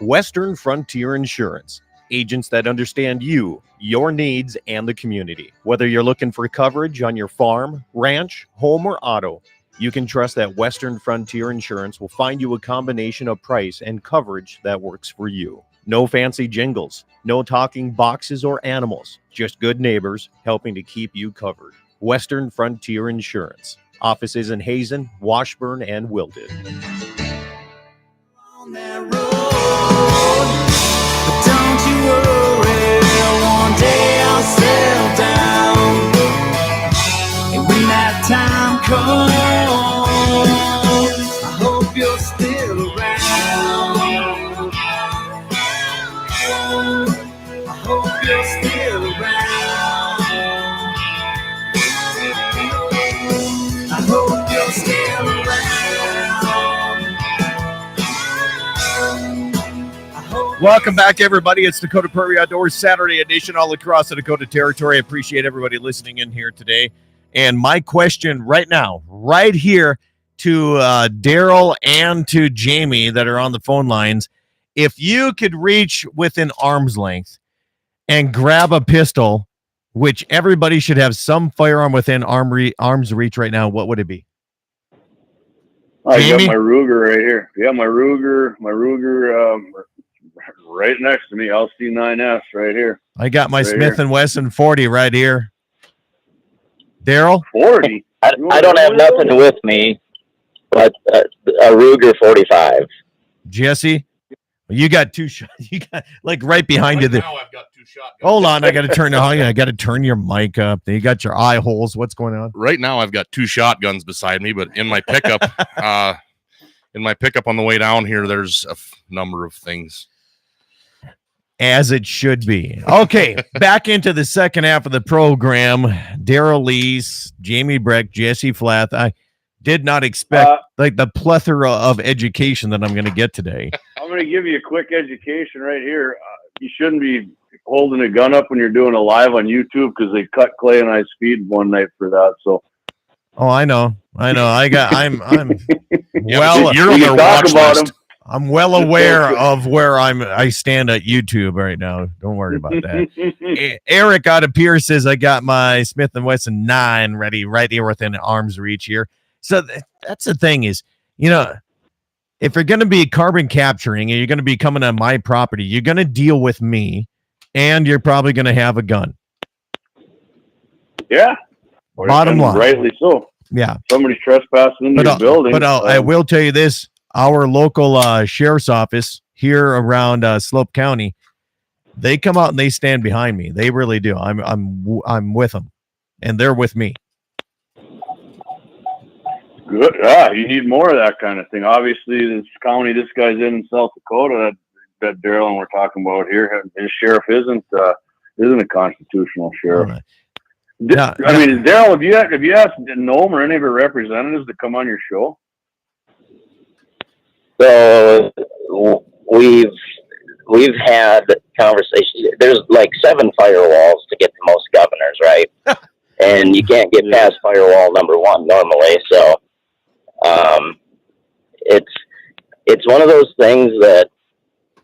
Western Frontier Insurance. Agents that understand you, your needs, and the community. Whether you're looking for coverage on your farm, ranch, home, or auto, you can trust that Western Frontier Insurance will find you a combination of price and coverage that works for you. No fancy jingles, no talking boxes or animals, just good neighbors helping to keep you covered. Western Frontier Insurance. Offices in Hazen, Washburn, and Wilton. On that road, but don't you worry, one day I'll settle down. And when that time comes, I hope you're still around. I hope you're still around. I hope you're still around. Welcome back, everybody. It's Dakota Prairie Outdoors Saturday edition all across the Dakota Territory. I appreciate everybody listening in here today. And my question right now, right here to Daryl and to Jamie that are on the phone lines, if you could reach within arm's length and grab a pistol, which everybody should have some firearm within arm's reach right now, what would it be? I Jamie? got my Ruger right here. Yeah, my Ruger, right next to me, LC9S right here. I got my Right Smith here. & Wesson 40 right here. Daryl? 40? I don't have nothing with me but a Ruger 45. Jesse? You got two shots. You got like right behind you there. Now I've got two shotguns. Hold on, I got to turn your mic up. You got your eye holes. What's going on? Right now I've got two shotguns beside me, but in my pickup, on the way down here, there's a number of things. As it should be. Okay, back into the second half of the program. Daryl Lees, Jamie Breck, Jesse Flath. I did not expect like the plethora of education that I'm going to get today. I'm going to give you a quick education right here. You shouldn't be holding a gun up when you're doing a live on YouTube because they cut Clay and I's feed one night for that. So, Oh, I know. I'm Yeah, well. you're on we their can talk watch about list. them. I'm well aware of where I stand at YouTube right now. Don't worry about that. Eric out of Pierce says I got my Smith & Wesson 9 ready right here within arm's reach here. So that's the thing is, if you're going to be carbon capturing and you're going to be coming on my property, you're going to deal with me and you're probably going to have a gun. Yeah. Bottom line. Rightly so. Yeah. Somebody's trespassing into your building. But I will tell you this. Our local sheriff's office here around Slope County, they come out and they stand behind me. They really do. I'm with them, and they're with me. Good. You need more of that kind of thing. Obviously, this county this guy's in South Dakota that Daryl and we're talking about here, his sheriff isn't a constitutional sheriff. Yeah. I mean, Daryl, have you asked Nome or any of your representatives to come on your show? So we've had conversations. There's like 7 firewalls to get to most governors, right? And you can't get past firewall number 1 normally. So it's one of those things that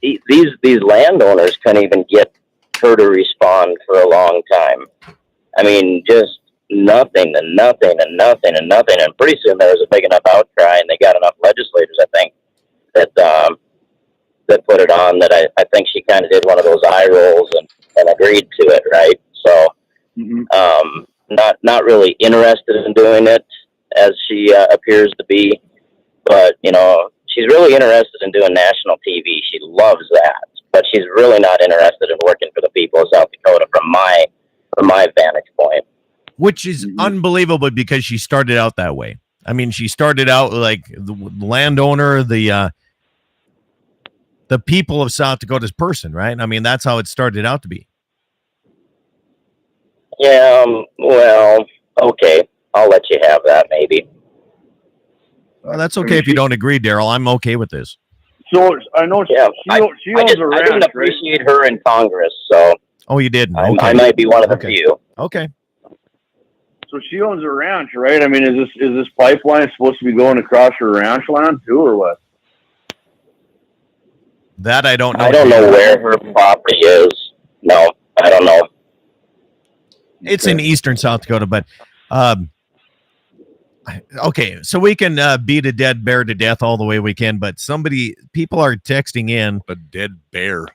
these landowners couldn't even get her to respond for a long time. I mean, just nothing and nothing and nothing and nothing. And pretty soon there was a big enough outcry, and they got enough legislators, I think, that put it on, that I think she kind of did one of those eye rolls and agreed to it, right? So, not really interested in doing it as she appears to be, but she's really interested in doing national TV. She loves that, but she's really not interested in working for the people of South Dakota from my vantage point. Which is unbelievable because she started out that way. I mean, she started out like the landowner, the people of South Dakota's person, right? I mean, that's how it started out to be. Yeah, well, okay. I'll let you have that, maybe. Well, that's okay if you don't agree, Daryl. I'm okay with this. So I know she owns a ranch. I didn't appreciate her in Congress, so. Oh, you didn't? Okay. Okay. I might be one of the few. Okay. So she owns a ranch, right? I mean, is this pipeline supposed to be going across her ranch land too, or what? That I don't know. I don't know where her property is. No, I don't know. It's in eastern South Dakota, but okay, so we can beat a dead bear to death all the way we can, but people are texting in. A dead bear.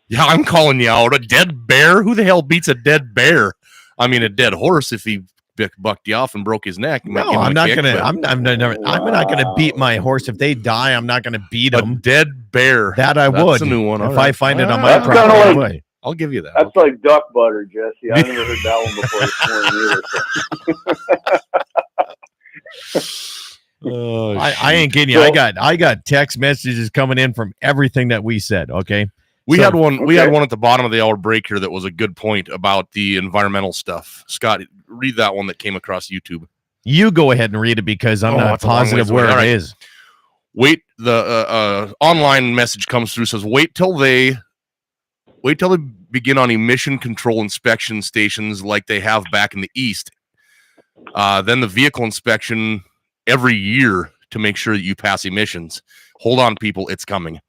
Yeah, I'm calling you out. A dead bear? Who the hell beats a dead bear? I mean, a dead horse if he bucked you off and broke his neck. No, I'm not gonna beat my horse if they die. I'm not gonna beat them. A dead bear. That I That's would. a new one. If Right. I find it on my That's property. kinda Anyway. I'll give you that. That's like duck butter, Jesse. I've never heard that one before this morning either. I ain't kidding you. I got text messages coming in from everything that we said. Okay. We had one at the bottom of the hour break here that was a good point about the environmental stuff. Scott, read that one that came across YouTube. You go ahead and read it because I'm not positive where it is. Wait, the online message comes through, says wait till they begin on emission control inspection stations like they have back in the East. Then the vehicle inspection every year to make sure that you pass emissions. Hold on, people, it's coming.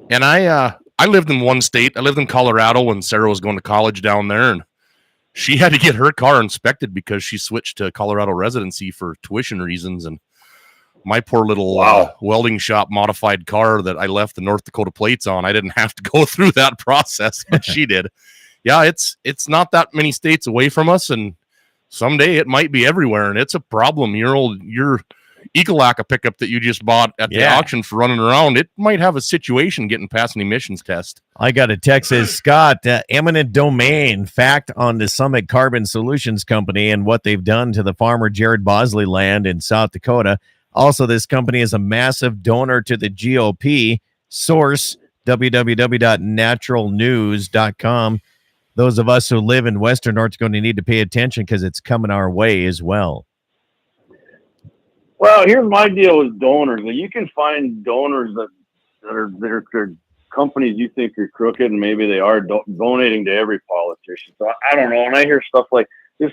And I lived in one state. I lived in Colorado when Sarah was going to college down there, and she had to get her car inspected because she switched to Colorado residency for tuition reasons. And my poor little welding shop modified car that I left the North Dakota plates on, I didn't have to go through that process, but she did. Yeah, it's not that many states away from us, and someday it might be everywhere, and it's a problem. Your Ecolacca pickup that you just bought at the auction for running around, it might have a situation getting past an emissions test. I got a text says, Scott, eminent domain fact on the Summit Carbon Solutions Company and what they've done to the farmer Jared Bosley land in South Dakota. Also, this company is a massive donor to the GOP. Source, www.naturalnews.com. Those of us who live in Western North Dakota need to pay attention because it's coming our way as well. Well, here's my deal with donors. You can find donors that are companies you think are crooked, and maybe they are donating to every politician. So I don't know. And I hear stuff like this,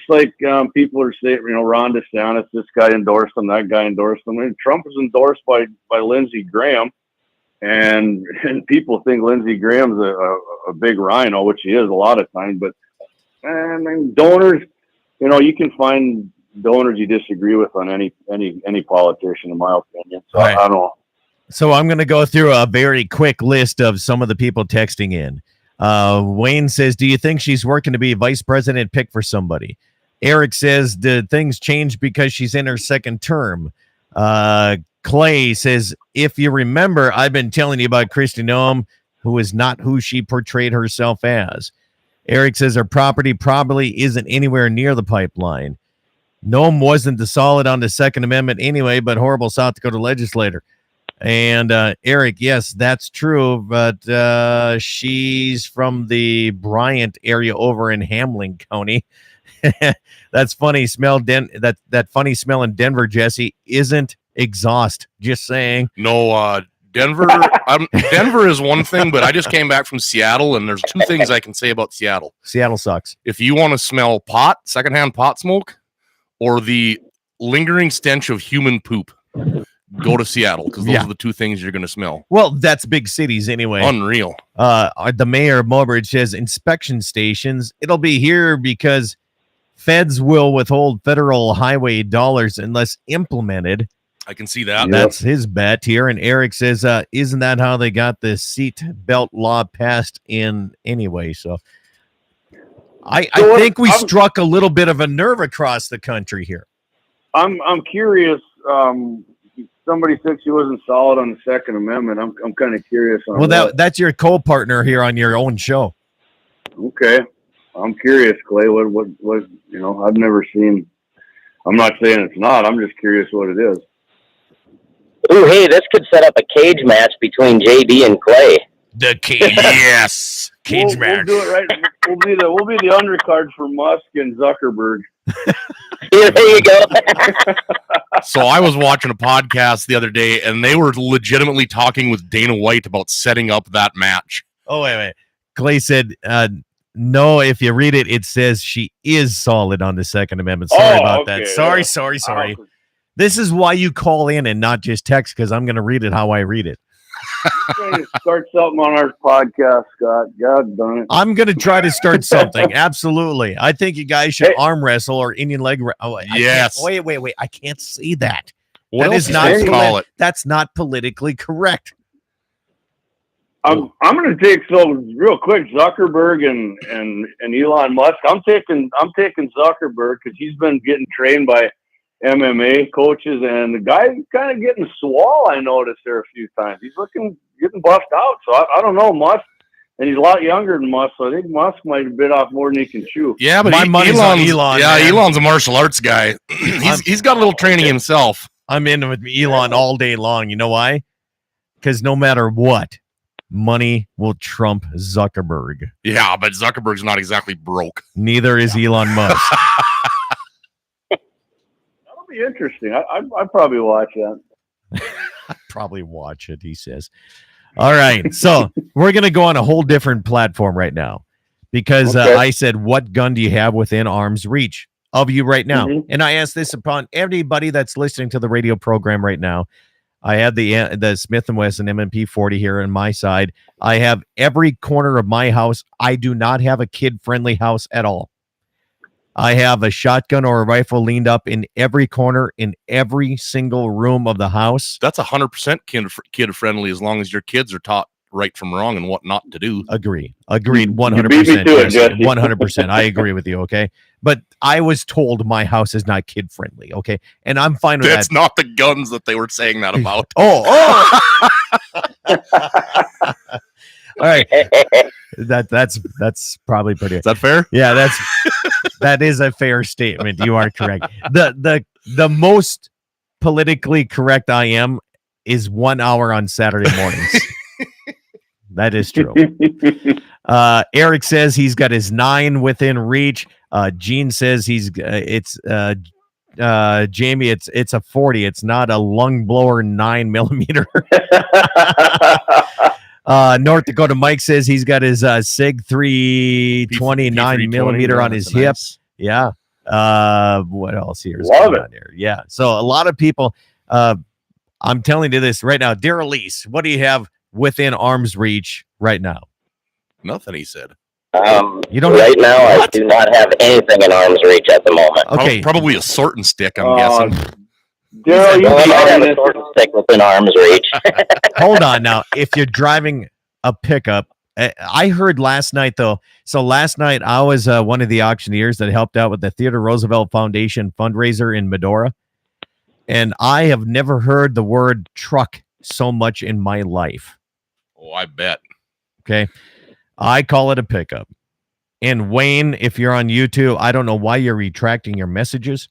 people are saying, Ron DeSantis, this guy endorsed him, that guy endorsed him. And Trump was endorsed by Lindsey Graham, and people think Lindsey Graham's a big rhino, which he is a lot of times. But donors, you can find donors you disagree with on any politician, in my opinion. So I don't know. So I'm going to go through a very quick list of some of the people texting in. Wayne says, do you think she's working to be vice president pick for somebody? Eric says, did things change because she's in her second term? Clay says, if you remember, I've been telling you about Kristi Noem, who is not who she portrayed herself as. Eric says her property probably isn't anywhere near the pipeline. Noem wasn't the solid on the Second Amendment anyway, but horrible South Dakota legislator. And Eric, yes, that's true, but she's from the Bryant area over in Hamlin County. That's funny smell. That funny smell in Denver, Jesse, isn't exhaust. Just saying. No, Denver. Denver is one thing, but I just came back from Seattle, and there's two things I can say about Seattle. Seattle sucks. If you want to smell secondhand pot smoke, or the lingering stench of human poop, go to Seattle, because those are the two things you're going to smell. Well, that's big cities anyway. Unreal. The mayor of Mobridge says inspection stations. It'll be here because feds will withhold federal highway dollars unless implemented. I can see that. That's his bet here. And Eric says, isn't that how they got the seat belt law passed in anyway? So I think we struck a little bit of a nerve across the country here. I'm curious. Somebody said she wasn't solid on the Second Amendment. I'm kind of curious on that's your co-partner here on your own show. Okay. I'm curious, Clay. What I've never seen I'm not saying it's not. I'm just curious what it is. Ooh, hey, this could set up a cage match between JD and Clay. The cage, yes, cage match. We'll do it right. We'll be the undercard for Musk and Zuckerberg. There you go. So I was watching a podcast the other day, and they were legitimately talking with Dana White about setting up that match. Oh, wait. Clay said, no, if you read it, it says she is solid on the Second Amendment. Sorry about that. Sorry. This is why you call in and not just text, because I'm going to read it how I read it. Trying to start something on our podcast, Scott. God darn it. I'm going to try to start something. Absolutely. I think you guys should arm wrestle or Indian leg. Yes. Wait. I can't say that. What that else is not call it? That's not politically correct. I'm going to take real quick Zuckerberg and Elon Musk. I'm taking Zuckerberg because he's been getting trained by MMA coaches, and the guy kind of getting swole. I noticed there a few times. He's getting buffed out. So I don't know Musk, and he's a lot younger than Musk. So I think Musk might have bit off more than he can chew. Yeah, but my money's on Elon. Yeah, man. Elon's a martial arts guy. He's got a little training himself. I'm in with Elon all day long. You know why? Because no matter what, money will trump Zuckerberg. Yeah, but Zuckerberg's not exactly broke. Neither is Elon Musk. That'll be interesting. I'd probably watch that. I'd probably watch it, he says. All right. So we're going to go on a whole different platform right now because I said, what gun do you have within arm's reach of you right now? Mm-hmm. And I asked this upon everybody that's listening to the radio program right now. I had the Smith & Wesson M&P 40 here on my side. I have every corner of my house. I do not have a kid-friendly house at all. I have a shotgun or a rifle leaned up in every corner in every single room of the house. That's 100% kid-friendly as long as your kids are taught right from wrong and what not to do. Agreed. 100%. Yes, 100%. I agree with you. Okay. But I was told my house is not kid friendly. Okay. And I'm fine with that. That's not the guns that they were saying that about. Oh. All right. That's probably pretty. Is that fair? Yeah, that is a fair statement. You are correct. The most politically correct I am is 1 hour on Saturday mornings. That is true. Eric says he's got his 9 within reach. Gene says Jamie, it's a 40. It's not a lung blower 9mm. North Dakota Mike says he's got his SIG 320 9mm on his hip. Nice. Yeah. What else here is going on here? Yeah. So a lot of people, I'm telling you this right now, dear Elise, what do you have within arm's reach right now? Nothing, he said. You don't right now, I do not have anything in arm's reach at the moment. Okay. Probably a sorting stick, I'm guessing. Daryl, you might have a sorting stick within arm's reach. Hold on now. If you're driving a pickup, I heard last night, though. So last night, I was one of the auctioneers that helped out with the Theodore Roosevelt Foundation fundraiser in Medora. And I have never heard the word truck so much in my life. Oh, I bet. Okay. I call it a pickup. And Wayne, if you're on YouTube, I don't know why you're retracting your messages,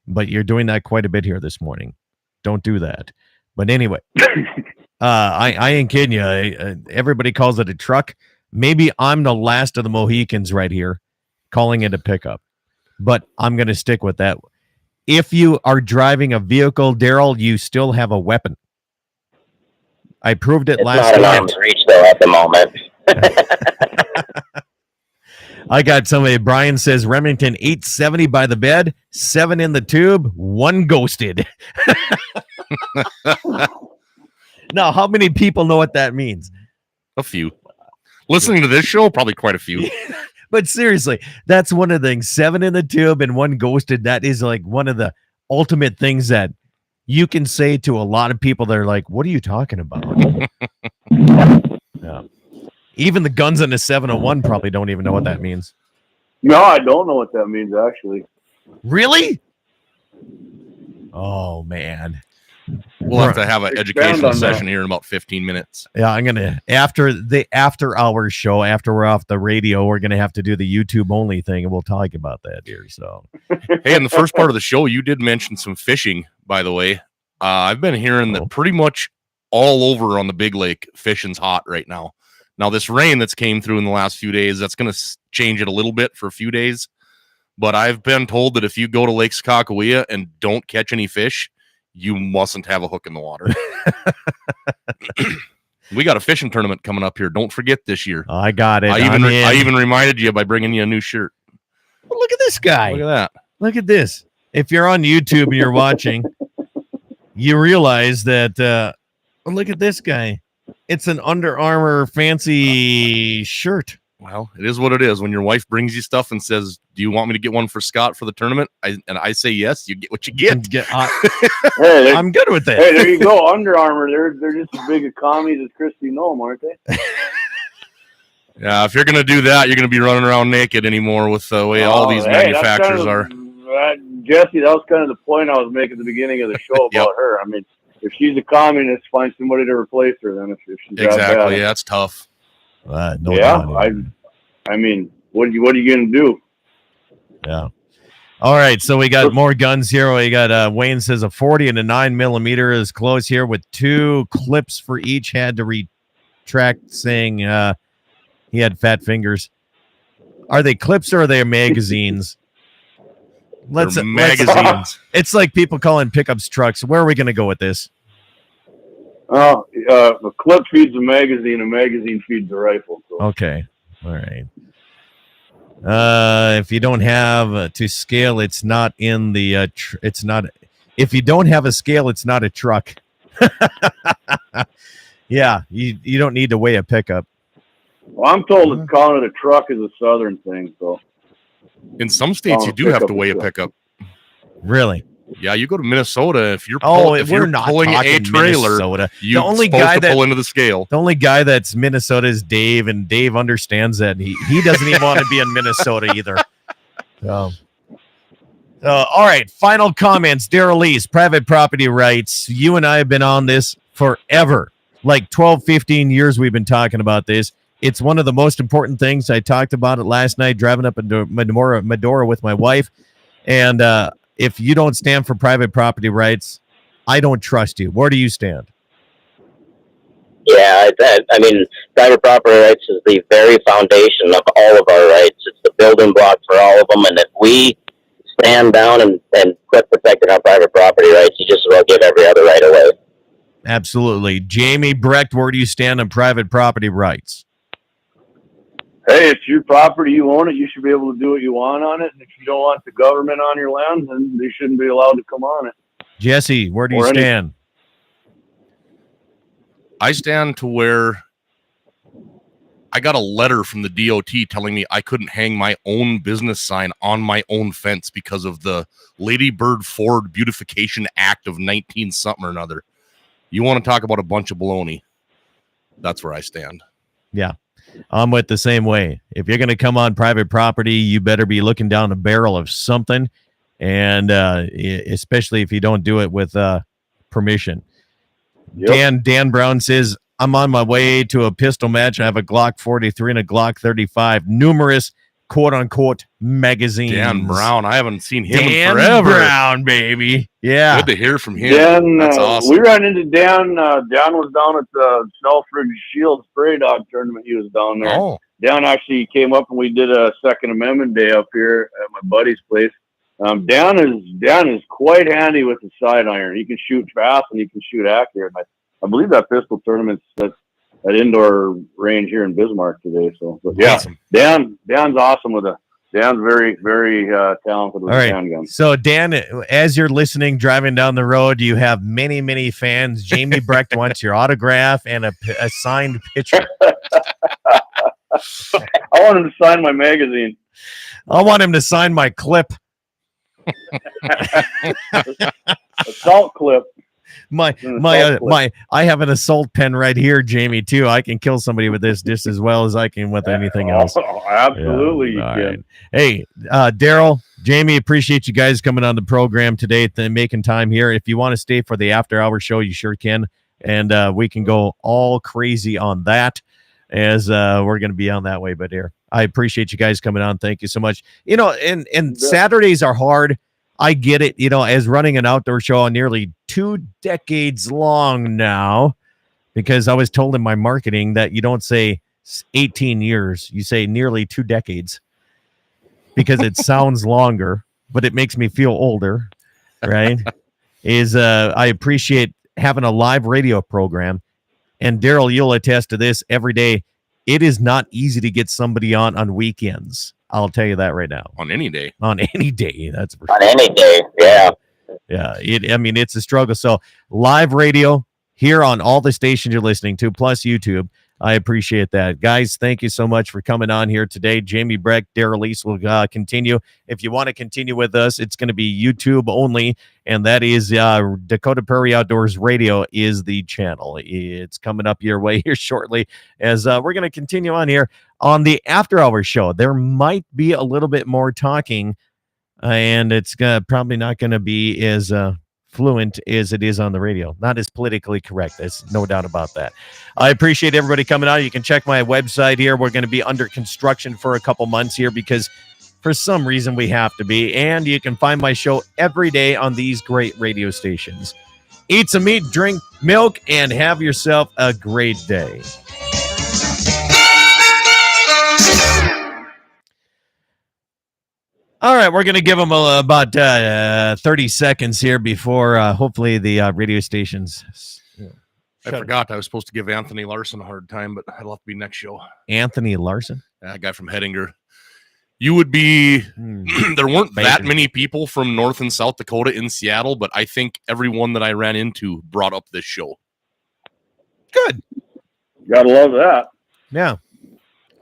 but you're doing that quite a bit here this morning. Don't do that. But anyway, I ain't kidding you. Everybody calls it a truck. Maybe I'm the last of the Mohicans right here calling it a pickup, but I'm going to stick with that. If you are driving a vehicle, Daryl, you still have a weapon. I proved it last night. Not in arm's reach, though, at the moment. I got somebody. Brian says Remington 870 by the bed, 7 in the tube, 1 ghosted. Now, how many people know what that means? A few. Listening to this show, probably quite a few. But seriously, that's one of the things. 7 in the tube and 1 ghosted. That is like one of the ultimate things that you can say to a lot of people. They're like, what are you talking about? Yeah. Even the guns in the 701 probably don't even know what that means. No, I don't know what that means, actually. Really? Oh, man. We'll have to have an educational session here in about 15 minutes. Yeah, I'm going to, after the after-hours show, after we're off the radio, we're going to have to do the YouTube-only thing, and we'll talk about that here. So Hey, in the first part of the show, you did mention some fishing, by the way. I've been hearing that pretty much all over on the Big Lake, fishing's hot right now. Now, this rain that's came through in the last few days, that's going to change it a little bit for a few days. But I've been told that if you go to Lake Sakakawea and don't catch any fish, you mustn't have a hook in the water. We got a fishing tournament coming up here. Don't forget this year. I got it. I even reminded you by bringing you a new shirt. Well, look at this guy. Look at that. Look at this. If you're on YouTube and you're watching, you realize that, look at this guy. It's an Under Armour fancy shirt. Well, it is what it is. When your wife brings you stuff and says, do you want me to get one for Scott for the tournament? I say yes, you get what you get. Hey, I'm good with that. Hey, there you go. Under Armour. They're just as big a commies as Kristi Noem, aren't they? Yeah, if you're going to do that, you're going to be running around naked anymore with the way all these manufacturers are. Jesse, that was kind of the point I was making at the beginning of the show about her. I mean, if she's a communist, find somebody to replace her then if she's exactly. Yeah, that's tough. No yeah, I mean, what are you going to do? Yeah. All right, so we got more guns here. We got Wayne says a 40 and a 9mm is close here with 2 clips for each. Had to retract, saying he had fat fingers. Are they clips or are they magazines? Magazines. It's like people calling pickups trucks. Where are we going to go with this? Oh, a clip feeds a magazine feeds a rifle. So. Okay. All right. If you don't have to scale, it's not in the, it's not, if you don't have a scale, it's not a truck. Yeah. You don't need to weigh a pickup. Well, I'm told that calling it a truck is a Southern thing. So in some states, you do have to weigh a pickup. Really? Yeah, you go to Minnesota. If you're pulling a trailer, you're supposed to pull into the scale. The only guy that's Minnesota is Dave, and Dave understands that. He doesn't even want to be in Minnesota either. All right, final comments. Daryl Lease, private property rights. You and I have been on this forever, like 12, 15 years we've been talking about this. It's one of the most important things. I talked about it last night driving up into Medora with my wife, and if you don't stand for private property rights, I don't trust you. Where do you stand? Yeah, I mean, private property rights is the very foundation of all of our rights. It's the building block for all of them. And if we stand down and quit protecting our private property rights, you just as well give every other right away. Absolutely. Jamie Brecht, where do you stand on private property rights? Hey, it's your property, you own it, you should be able to do what you want on it. And if you don't want the government on your land, then they shouldn't be allowed to come on it. Jesse, where do you stand? I stand to where I got a letter from the DOT telling me I couldn't hang my own business sign on my own fence because of the Lady Bird Ford Beautification Act of 19-something or another. You want to talk about a bunch of baloney? That's where I stand. Yeah. I'm with the same way. If you're going to come on private property, you better be looking down the barrel of something, and especially if you don't do it with permission. Yep. Dan Brown says, I'm on my way to a pistol match. I have a Glock 43 and a Glock 35. Numerous quote-unquote magazines. Dan Brown. I haven't seen him in forever. Dan Brown, baby. Yeah. Good to hear from him. Dan, that's awesome. We ran into Dan. Dan was down at the Snellford Shield Spray Dog tournament. He was down there. Oh. Dan actually came up and we did a Second Amendment day up here at my buddy's place. Dan is quite handy with the side iron. He can shoot fast and he can shoot accurate. I believe that pistol tournament's at indoor range here in Bismarck today. So, but yeah, awesome. Dan's awesome with Dan's very, very talented with the handgun. So, Dan, as you're listening, driving down the road, you have many, many fans. Jamie Brecht wants your autograph and a signed picture. I want him to sign my magazine. I want him to sign my clip. Assault clip. I have an assault pen right here, Jamie, too. I can kill somebody with this just as well as I can with anything else. Oh, absolutely, yeah. you can. Right. Hey, Daryl, Jamie, appreciate you guys coming on the program today, making time here. If you want to stay for the after-hour show, you sure can, and we can go all crazy on that as we're going to be on that way. But here, I appreciate you guys coming on. Thank you so much. You know, and Saturdays are hard. I get it. You know, as running an outdoor show nearly 2 decades long now, because I was told in my marketing that you don't say 18 years, you say nearly 2 decades, because it sounds longer, but it makes me feel older, right? I appreciate having a live radio program. And Daryl, you'll attest to this every day. It is not easy to get somebody on weekends. I'll tell you that right now. On any day. On any day. That's for on any day. Yeah. Yeah. It's a struggle. So live radio here on all the stations you're listening to, plus YouTube. I appreciate that. Guys, thank you so much for coming on here today. Jamie Breck, Daryl East will continue. If you want to continue with us, it's going to be YouTube only, and that is Dakota Prairie Outdoors Radio is the channel. It's coming up your way here shortly as we're going to continue on here on the After Hours show. There might be a little bit more talking, and it's probably not going to be as fluent as it is on the radio. Not as politically correct. There's no doubt about that. I appreciate everybody coming out. You can check my website here. We're going to be under construction for a couple months here because for some reason we have to be. And you can find my show every day on these great radio stations. Eat some meat, drink milk, and have yourself a great day. All right, we're going to give them about 30 seconds here before hopefully the radio stations. I forgot I was supposed to give Anthony Larson a hard time, but that'll have to be next show. Anthony Larson? That guy from Hettinger. You would be, there weren't that many people from North and South Dakota in Seattle, but I think everyone that I ran into brought up this show. Good. Gotta love that. Yeah.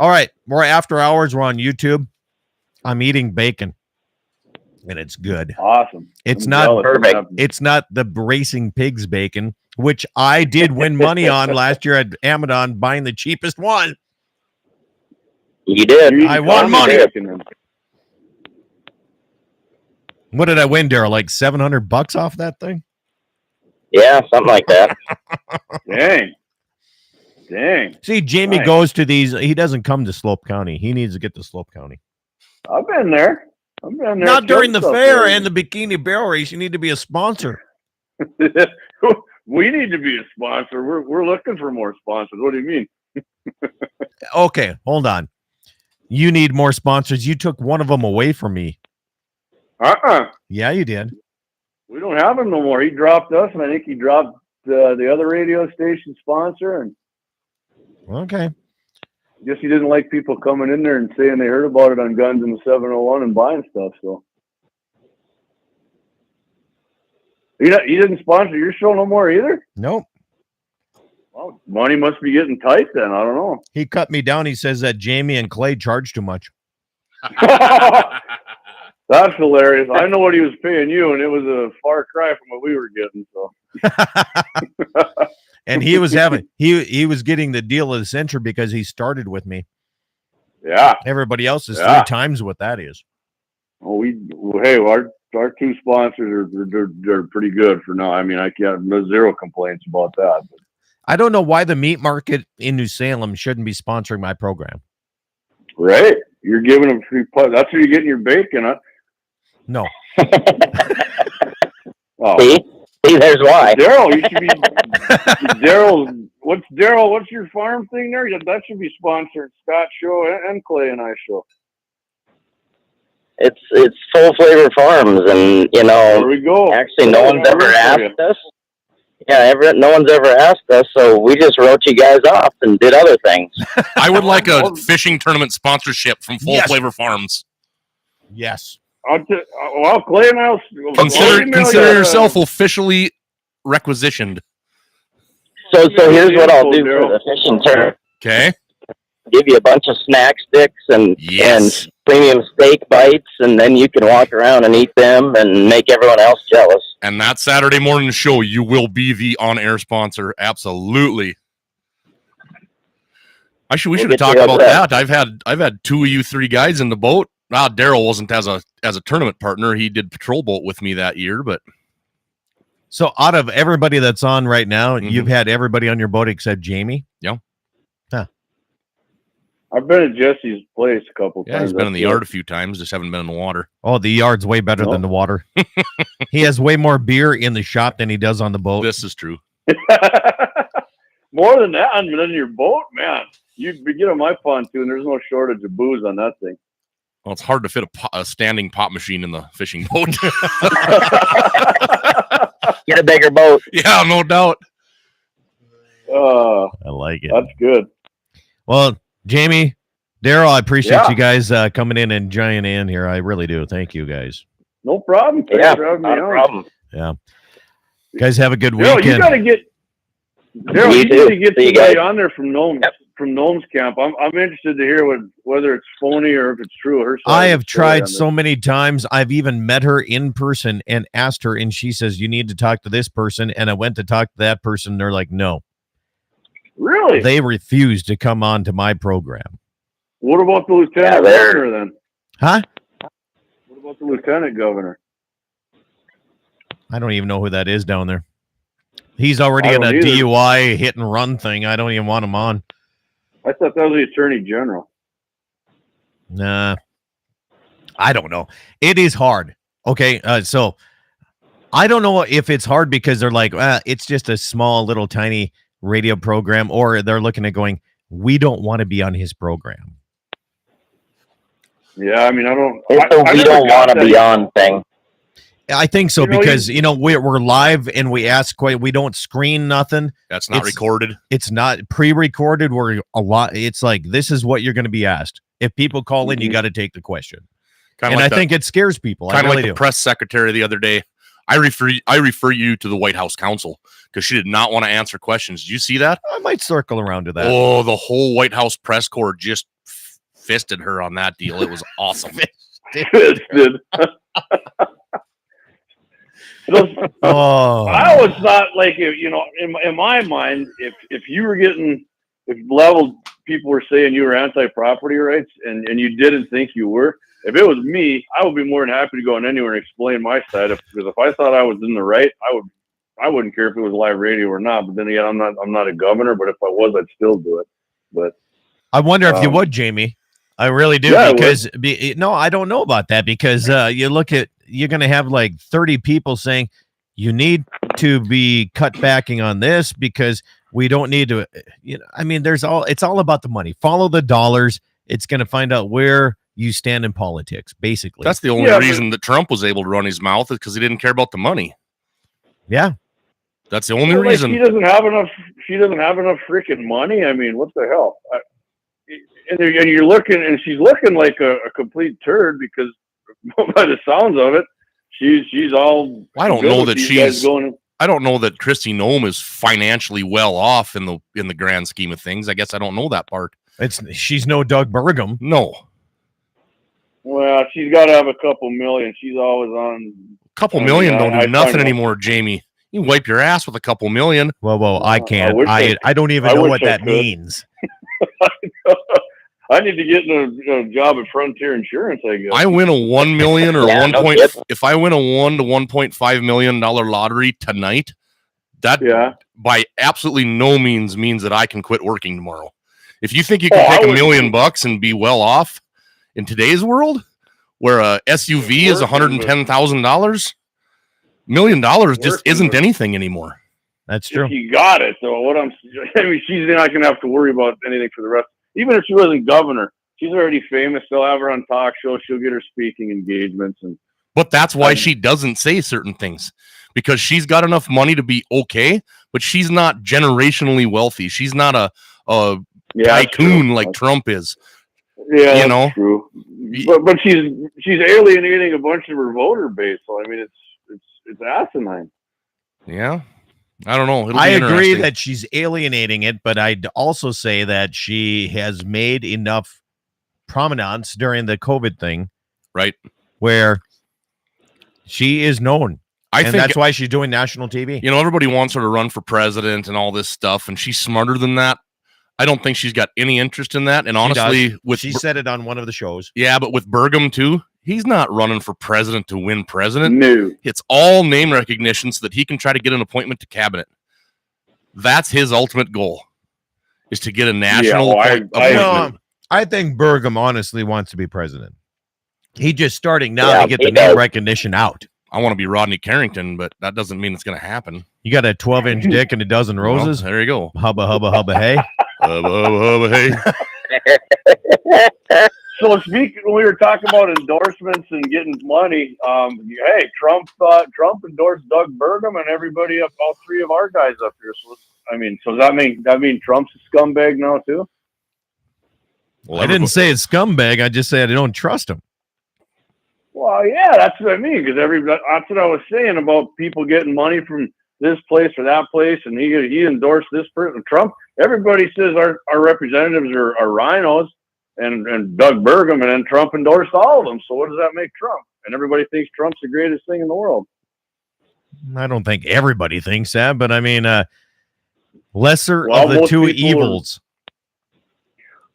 All right, we're After Hours. We're on YouTube. I'm eating bacon, and it's good. Awesome. It's not perfect. It's not the Bracing Pigs bacon, which I did win money on last year at Amazon, buying the cheapest one. You did. I won money. What did I win, Daryl? Like $700 off that thing? Yeah, something like that. Dang. See, Jamie goes to these. He doesn't come to Slope County. He needs to get to Slope County. I've been there. Not during the fair and the Bikini Barrel Race. You need to be a sponsor. We need to be a sponsor. We're looking for more sponsors. What do you mean? Okay, hold on. You need more sponsors. You took one of them away from me. Yeah, you did. We don't have him no more. He dropped us, and I think he dropped the other radio station sponsor. And okay. Guess he didn't like people coming in there and saying they heard about it on Guns in the 701 and buying stuff. So he didn't sponsor your show no more either? Nope. Well, money must be getting tight then. I don't know. He cut me down. He says that Jamie and Clay charge too much. That's hilarious. I know what he was paying you, and it was a far cry from what we were getting. So. And he was he was getting the deal of the century because he started with me. Yeah. Everybody else is 3 times what that is. Oh, our 2 sponsors are pretty good for now. I mean, I can't zero complaints about that. But. I don't know why the meat market in New Salem shouldn't be sponsoring my program. Right. You're giving them free. That's where you're getting your bacon, huh? No. See, there's why. Daryl, you should be. Daryl, what's your farm thing there? That should be sponsored. Scott show and Clay and I show. It's Full Flavor Farms, and there we go. Actually, no one's ever asked us. Yeah, no one's ever asked us, so we just wrote you guys off and did other things. I would like a fishing tournament sponsorship from Full Flavor Farms. Yes. Well, Clay and I'll consider yourself officially requisitioned. So here's what I'll do for the fishing tournament. Okay. Give you a bunch of snack sticks and premium steak bites, and then you can walk around and eat them and make everyone else jealous. And that Saturday morning show, you will be the on-air sponsor. Absolutely. We should have talked about that. I've had 2 of you 3 guys in the boat. Now Daryl wasn't as a tournament partner. He did patrol boat with me that year, but so out of everybody that's on right now, you've had everybody on your boat except Jamie. Yeah. Huh. I've been at Jesse's place a couple Yeah, times. he's been in the yard a few times, just haven't been in the water. Oh, the yard's way better than the water. He has way more beer in the shop than he does on the boat. This is true. More than that, and then your boat, man. You get on my pontoon, there's no shortage of booze on that thing. Well, it's hard to fit a standing pop machine in the fishing boat. Get a bigger boat. Yeah, no doubt. I like it. That's good. Well, Jamie, Daryl, I appreciate you guys coming in and joining in here. I really do. Thank you, guys. No problem. Yeah, not not a problem. Yeah. Guys, have a good Daryl, weekend. you got to get Daryl, you need to get somebody on there from Gnomes camp. I'm interested to hear whether it's phony or if it's true. Her side I have tried so many times. I've even met her in person and asked her, and she says, you need to talk to this person. And I went to talk to that person. They're like, no. Really? They refused to come on to my program. What about the lieutenant governor then? Huh? What about the lieutenant governor? I don't even know who that is down there. He's already in a either. DUI hit and run thing. I don't even want him on. I thought that was the attorney general. Nah. I don't know. It is hard. Okay. So I don't know if it's hard because they're like, it's just a small little tiny radio program, or they're looking at going, we don't want to be on his program. Yeah, I mean, I don't. It's a we don't want to be on thing. I think so because we're live and we ask we don't screen nothing. That's not recorded. It's not pre-recorded. We're a lot. It's like this is what you're going to be asked. If people call in, you got to take the question. Kind and of like I think it scares people. Kind of really like the press secretary the other day. I refer you to the White House counsel because she did not want to answer questions. Did you see that? I might circle around to that. Oh, the whole White House press corps just fisted her on that deal. It was awesome. Fisted. I always thought, like, in my mind, if you were getting, if leveled people were saying you were anti-property rights and you didn't think you were, if it was me, I would be more than happy to go on anywhere and explain my side. Because if I thought I was in the right, I wouldn't care if it was live radio or not. But then again, I'm not a governor. But if I was, I'd still do it. But I wonder if you would, Jamie. I really do, because no, I don't know about that because you're going to have like 30 people saying you need to be cut backing on this because we don't need to. I mean, it's all about the money. Follow the dollars. It's going to find out where you stand in politics. Basically, that's the only reason that Trump was able to run his mouth is because he didn't care about the money. Yeah, that's the only reason. She doesn't have enough freaking money. I mean, what the hell? And you're looking, and she's looking like a complete turd because, by the sounds of it, she's all. I don't know that I don't know that Kristi Noem is financially well off in the grand scheme of things. I guess I don't know that part. She's no Doug Burgum. No. Well, she's got to have a couple million. She's always on. A couple million don't do nothing anymore, Jamie. You can wipe your ass with a couple million. Well, I can't. I don't even know what that means. I need to get a job at Frontier Insurance, I guess. I win a 1 million or if I win a $1 to $1.5 million lottery tonight, that by absolutely no means that I can quit working tomorrow. If you think you can take $1 million and be well off in today's world, where a SUV is $110,000, $1 million just isn't anything anymore. That's true. You got it. So she's not going to have to worry about anything for the rest. Even if she wasn't governor, she's already famous. They'll have her on talk shows. She'll get her speaking engagements. But that's why she doesn't say certain things, because she's got enough money to be okay, but she's not generationally wealthy. She's not a tycoon like Trump is. Yeah, that's true. But she's alienating a bunch of her voter base. So I mean, it's asinine. Yeah. I don't know. I agree that she's alienating it, but I'd also say that she has made enough prominence during the COVID thing, right, where she is known. I think that's why she's doing national TV. Everybody wants her to run for president and all this stuff, and she's smarter than that. I don't think she's got any interest in that. And honestly, she said it on one of the shows. Yeah, but with Burgum too, he's not running for president to win president. No. It's all name recognition so that he can try to get an appointment to cabinet. That's his ultimate goal, is to get a national appointment. I think Burgum honestly wants to be president. He's just starting now to get the name recognition out. I want to be Rodney Carrington, but that doesn't mean it's going to happen. You got a 12-inch dick and a dozen roses? Well, there you go. Hubba, hubba, hubba, hey. Hubba, hubba, hey. So speaking, we were talking about endorsements and getting money. Hey, Trump endorsed Doug Burgum and everybody up, all three of our guys up here. So does that mean Trump's a scumbag now too? Well, I didn't say it's scumbag. I just said I don't trust him. Well, yeah, that's what I mean. Because that's what I was saying about people getting money from this place or that place, and he endorsed this person. Trump. Everybody says our representatives are rhinos, and Doug Burgum, and then Trump endorsed all of them. So what does that make Trump? And everybody thinks Trump's the greatest thing in the world. I don't think everybody thinks that, but I mean, lesser of the two evils.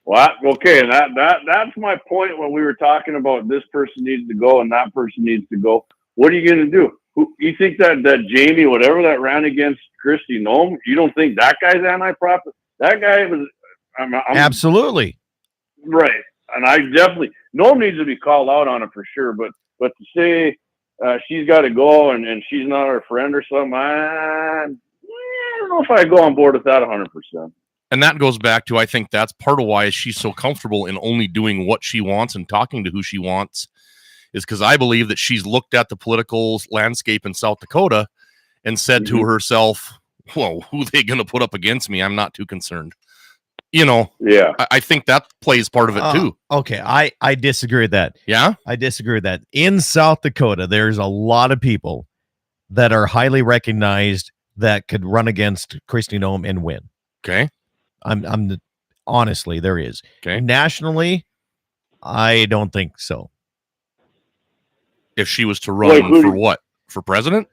Well, okay, that's my point when we were talking about this person needs to go and that person needs to go. What are you going to do? You think that Jamie, whatever that ran against Kristi Noem, you don't think that guy's anti-prop? That guy was absolutely right, and I definitely Noem needs to be called out on it for sure. But to say she's got to go and she's not our friend or something, I don't know if I go on board with that 100%. And that goes back to, I think that's part of why she's so comfortable in only doing what she wants and talking to who she wants, is because I believe that she's looked at the political landscape in South Dakota and said to herself, whoa, who are they going to put up against me? I'm not too concerned. Yeah. I think that plays part of it too. Okay. I disagree with that. Yeah. I disagree with that. In South Dakota, there's a lot of people that are highly recognized that could run against Kristi Noem and win. Okay. Honestly, there is. Okay. Nationally, I don't think so. If she was to run for what? For president?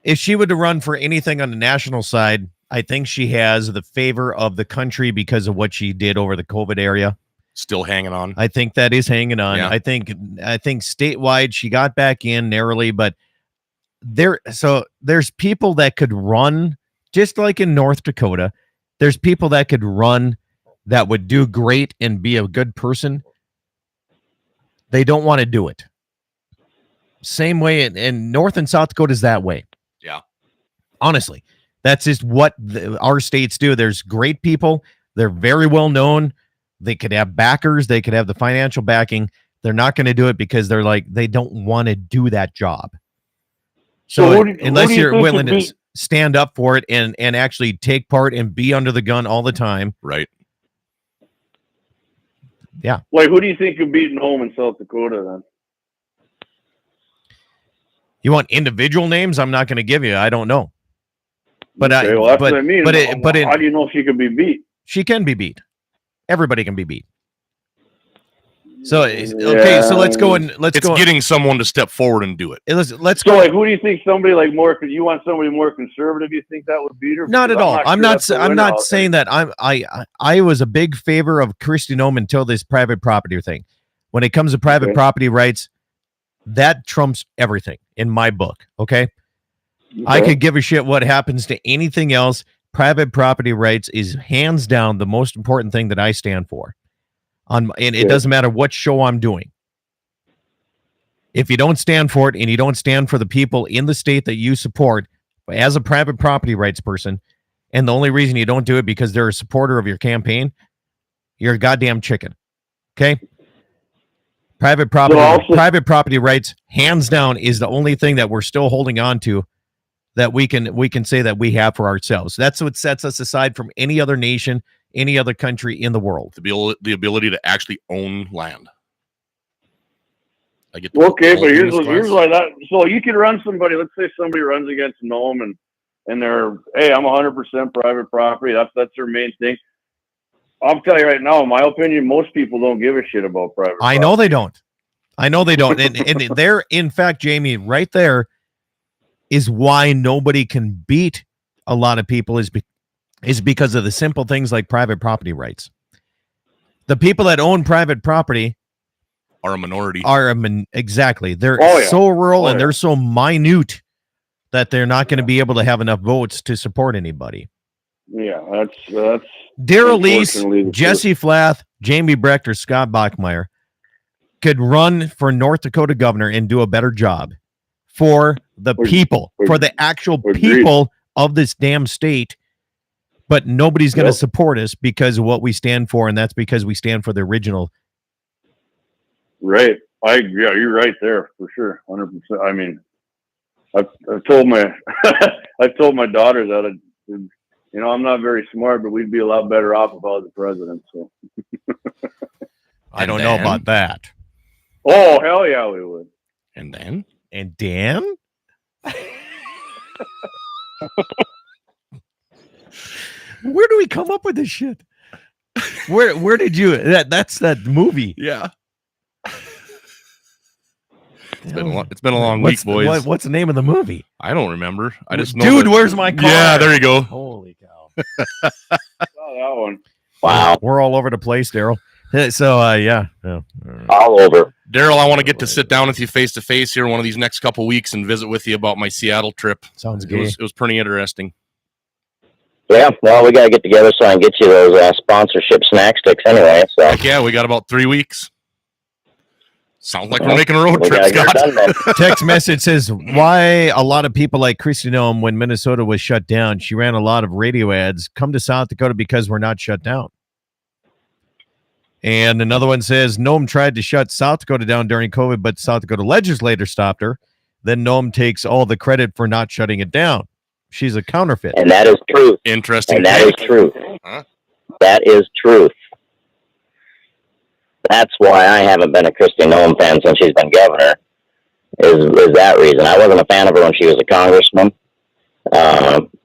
If she were to run for anything on the national side, I think she has the favor of the country because of what she did over the COVID area. Still hanging on. I think that is hanging on. Yeah. I think statewide she got back in narrowly, but there's people that could run just like in North Dakota. There's people that could run that would do great and be a good person. They don't want to do it. Same way in North and South Dakota is that way. Yeah. Honestly, that's just what our states do. There's great people. They're very well known. They could have backers. They could have the financial backing. They're not going to do it because they don't want to do that job. So unless you're willing to stand up for it and actually take part and be under the gun all the time. Right. Yeah. Like, who do you think could beat Noem in South Dakota then? You want individual names? I'm not going to give you. I don't know. But okay, well, that's what I mean. But how do you know she can be beat? She can be beat. Everybody can be beat. So okay, so let's go and it's getting someone to step forward and do it. Let's go. So like, who do you think? Somebody like more? Because you want somebody more conservative. You think that would beat her? Not at all. I'm not saying that. I was a big favor of Kristi Noem until this private property thing. When it comes to private property rights, that trumps everything in my book. Okay, I could give a shit what happens to anything else. Private property rights is hands down the most important thing that I stand for. And it doesn't matter what show I'm doing. If you don't stand for it and you don't stand for the people in the state that you support as a private property rights person, and the only reason you don't do it because they're a supporter of your campaign, you're a goddamn chicken. Okay? Private property rights, hands down, is the only thing that we're still holding on to that we can say that we have for ourselves. That's what sets us aside from any other nation, any other country in the world. The ability to actually own land. But here's why that. So you can run somebody. Let's say somebody runs against Noem and they're, hey, I'm 100% private property. That's their main thing. I'll tell you right now, in my opinion, most people don't give a shit about private property. I know they don't. And they're, in fact, Jamie, right there is why nobody can beat a lot of people is because of the simple things like private property rights. The people that own private property are a minority. Exactly. They're so rural and they're so minute that they're not going to be able to have enough votes to support anybody. Yeah, that's Daryl Lease, Jesse Flath, Jamie Brecht or Scott Bachmeier could run for North Dakota governor and do a better job for the people, for the actual people of this damn state, but nobody's going to support us because of what we stand for, and that's because we stand for the original. Right. Yeah, you're right there for sure. 100%. I mean, I've told my I've told my daughters that I'm not very smart, but we'd be a lot better off if I was the president. So I don't know about that. Oh, hell yeah, we would. And Dan? Where do we come up with this shit? Where did you that's that movie? Yeah. It's been a long week, boys. What's the name of the movie? I don't remember. I just know. Dude, where's my car? Yeah, there you go. Holy cow. Oh, that one. Wow. We're all over the place, Daryl. So yeah. All over. Daryl, I want to get to sit down with you face to face here one of these next couple weeks and visit with you about my Seattle trip. Sounds good. It was pretty interesting. Yeah, well, we got to get together so I can get you those sponsorship snack sticks anyway. So Heck yeah, we got about 3 weeks. Sounds like we're making a road trip, Scott. Text message says, why a lot of people like Kristi Noem, when Minnesota was shut down, she ran a lot of radio ads, come to South Dakota because we're not shut down. And another one says, Noem tried to shut South Dakota down during COVID, but South Dakota legislator stopped her. Then Noem takes all the credit for not shutting it down. She's a counterfeit. And that is truth. Interesting. And that is truth. Huh? That is truth. That's why I haven't been a Kristi Noem fan since she's been governor, is that reason. I wasn't a fan of her when she was a congressman,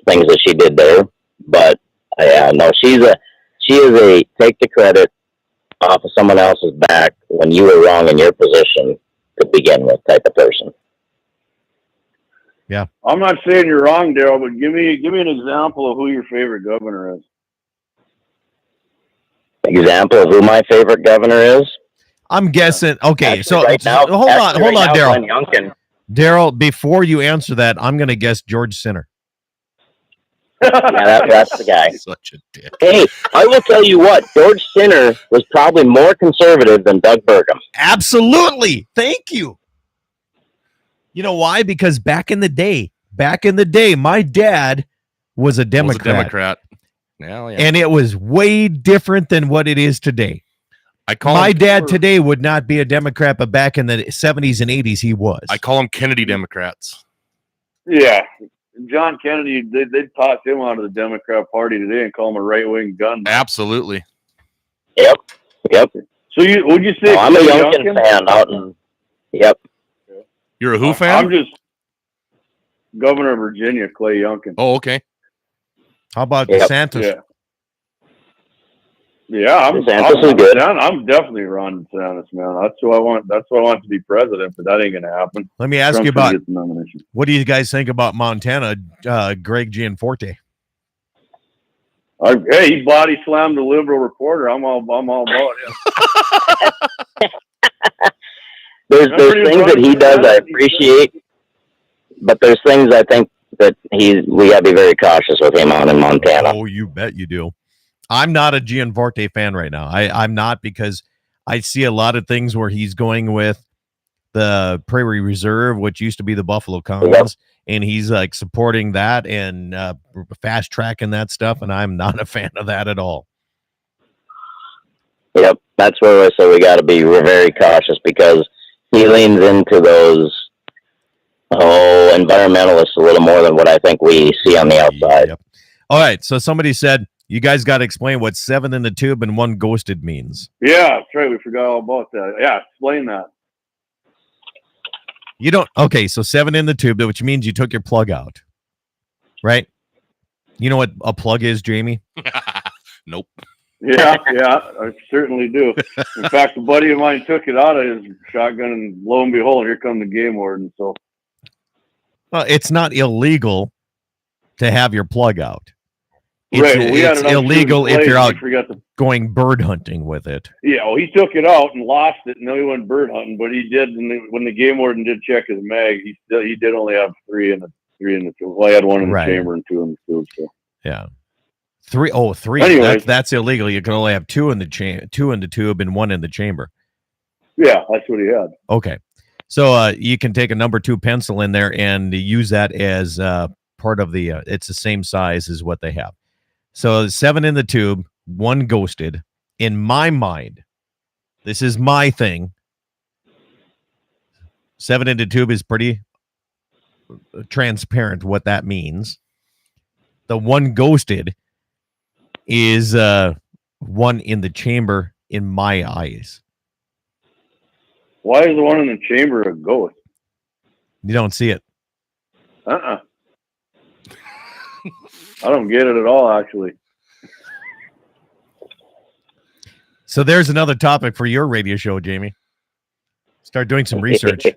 things that she did there. But, no, she is a take the credit off of someone else's back when you were wrong in your position to begin with type of person. Yeah. I'm not saying you're wrong, Daryl, but give me an example of who your favorite governor is. Example of who my favorite governor is? I'm guessing. Okay, actually, so right now, hold on, Daryl. Glenn Youngkin. Daryl, before you answer that, I'm going to guess George Sinner. Yeah, that's the guy. Such a dick. Hey, I will tell you what, George Sinner was probably more conservative than Doug Burgum. Absolutely. Thank you. You know why? Because back in the day, my dad was a Democrat. Yeah. And it was way different than what it is today. My dad today would not be a Democrat, but back in the 70s and 80s, he was. I call them Kennedy Democrats. Yeah. John Kennedy, they tossed him out of the Democrat Party today and call him a right-wing gun. Absolutely. Yep. So would you say? I'm a Youngkin fan out in. Yep. You're a who fan? I'm just Governor of Virginia, Clay Youngkin. Oh, okay. How about DeSantis? I'm good. I'm definitely Ron DeSantis, man. That's who I want. That's who I want to be president, but that ain't gonna happen. Let me ask you about what do you guys think about Montana, Greg Gianforte? Hey, he body slammed the Liberal Reporter. I'm all about him. There's things that he does I appreciate, but there's things I think that we gotta be very cautious with him on in Montana. Oh, you bet you do. I'm not a Gianforte fan right now. I'm not, because I see a lot of things where he's going with the Prairie Reserve, which used to be the Buffalo Commons, and he's like supporting that and fast tracking that stuff, and I'm not a fan of that at all. Yep, that's where I say we got to be very cautious, because he leans into those environmentalists a little more than what I think we see on the outside. Yep. All right, so somebody said, you guys got to explain what 7 in the tube and 1 ghosted means. Yeah, that's right. We forgot all about that. Yeah, explain that. You don't. Okay, so 7 in the tube, which means you took your plug out, right? You know what a plug is, Jamie? Nope. Yeah, I certainly do. In fact, a buddy of mine took it out of his shotgun, and lo and behold, here come the game warden. So, well, it's not illegal to have your plug out. It's illegal if you're out going bird hunting with it. Yeah, well, he took it out and lost it. No, he went bird hunting, but he did. When the game warden did check his mag, he did only have 3 in the tube. Well, I had 1 in the chamber and 2 in the tube. So yeah, 3. Oh, 3. Anyways. That's illegal. You can only have 2 in the tube and 1 in the chamber. Yeah, that's what he had. Okay. So you can take a number 2 pencil in there and use that as part of the it's the same size as what they have. So 7 in the tube, 1 ghosted. In my mind, this is my thing. 7 in the tube is pretty transparent what that means. The 1 ghosted is 1 in the chamber in my eyes. Why is the one in the chamber a ghost? You don't see it. I don't get it at all, actually. So there's another topic for your radio show, Jamie. Start doing some research. It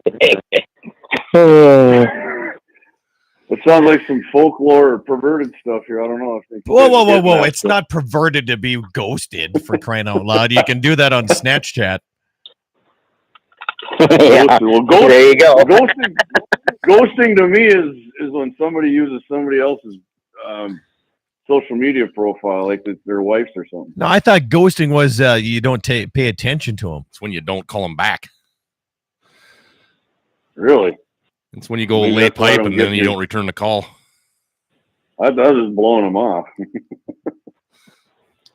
sounds like some folklore or perverted stuff here. I don't know. Whoa. It's not perverted to be ghosted, for crying out loud. You can do that on Snapchat. Yeah. Well, There you go. Ghosting to me is when somebody uses somebody else's social media profile, like it's their wife's or something. No, I thought ghosting was you don't pay attention to them. It's when you don't call them back. Really? It's when you go lay pipe and then you don't return the call. I was just blowing them off.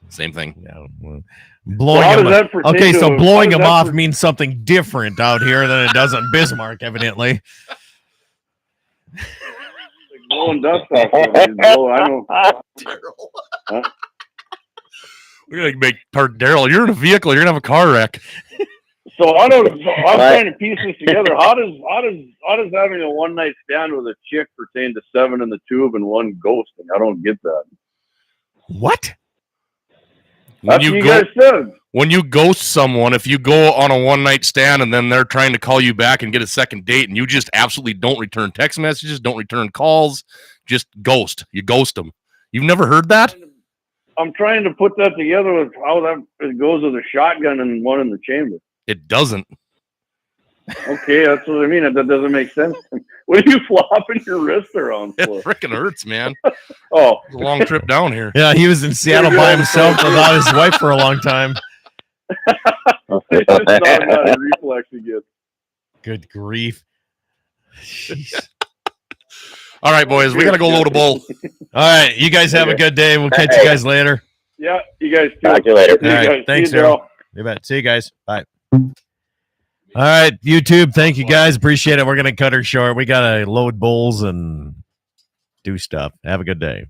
Same thing. Yeah, well, blowing them off. Okay, so blowing them off means something different out here than it does in Bismarck, evidently. Like blowing dust off. I know. Huh? We're gonna make Daryl. You're in a vehicle. You're gonna have a car wreck. So I'm trying to piece this together. How does having a one night stand with a chick pertain to 7 in the tube and 1 ghosting? I don't get that. What? That's what you guys said. When you ghost someone, if you go on a one night stand and then they're trying to call you back and get a second date, and you just absolutely don't return text messages, don't return calls, just ghost. You ghost them. You've never heard that? I'm trying to put that together with how it goes with a shotgun and 1 in the chamber. It doesn't. Okay, that's what I mean. That doesn't make sense. What are you flopping your wrist around for? It freaking hurts, man. Oh, It's a long trip down here. Yeah, he was in Seattle by himself without his wife for a long time. It's just not a reflex again. Good grief. Jeez. All right, boys, we got to go load a bull. All right, you guys have a good day. We'll catch you guys later. Yeah, you guys too. Talk to you later. All right, thanks, Daryl. You bet. See you guys. Bye. All right, YouTube. Thank you guys. Appreciate it. We're going to cut her short. We got to load bulls and do stuff. Have a good day.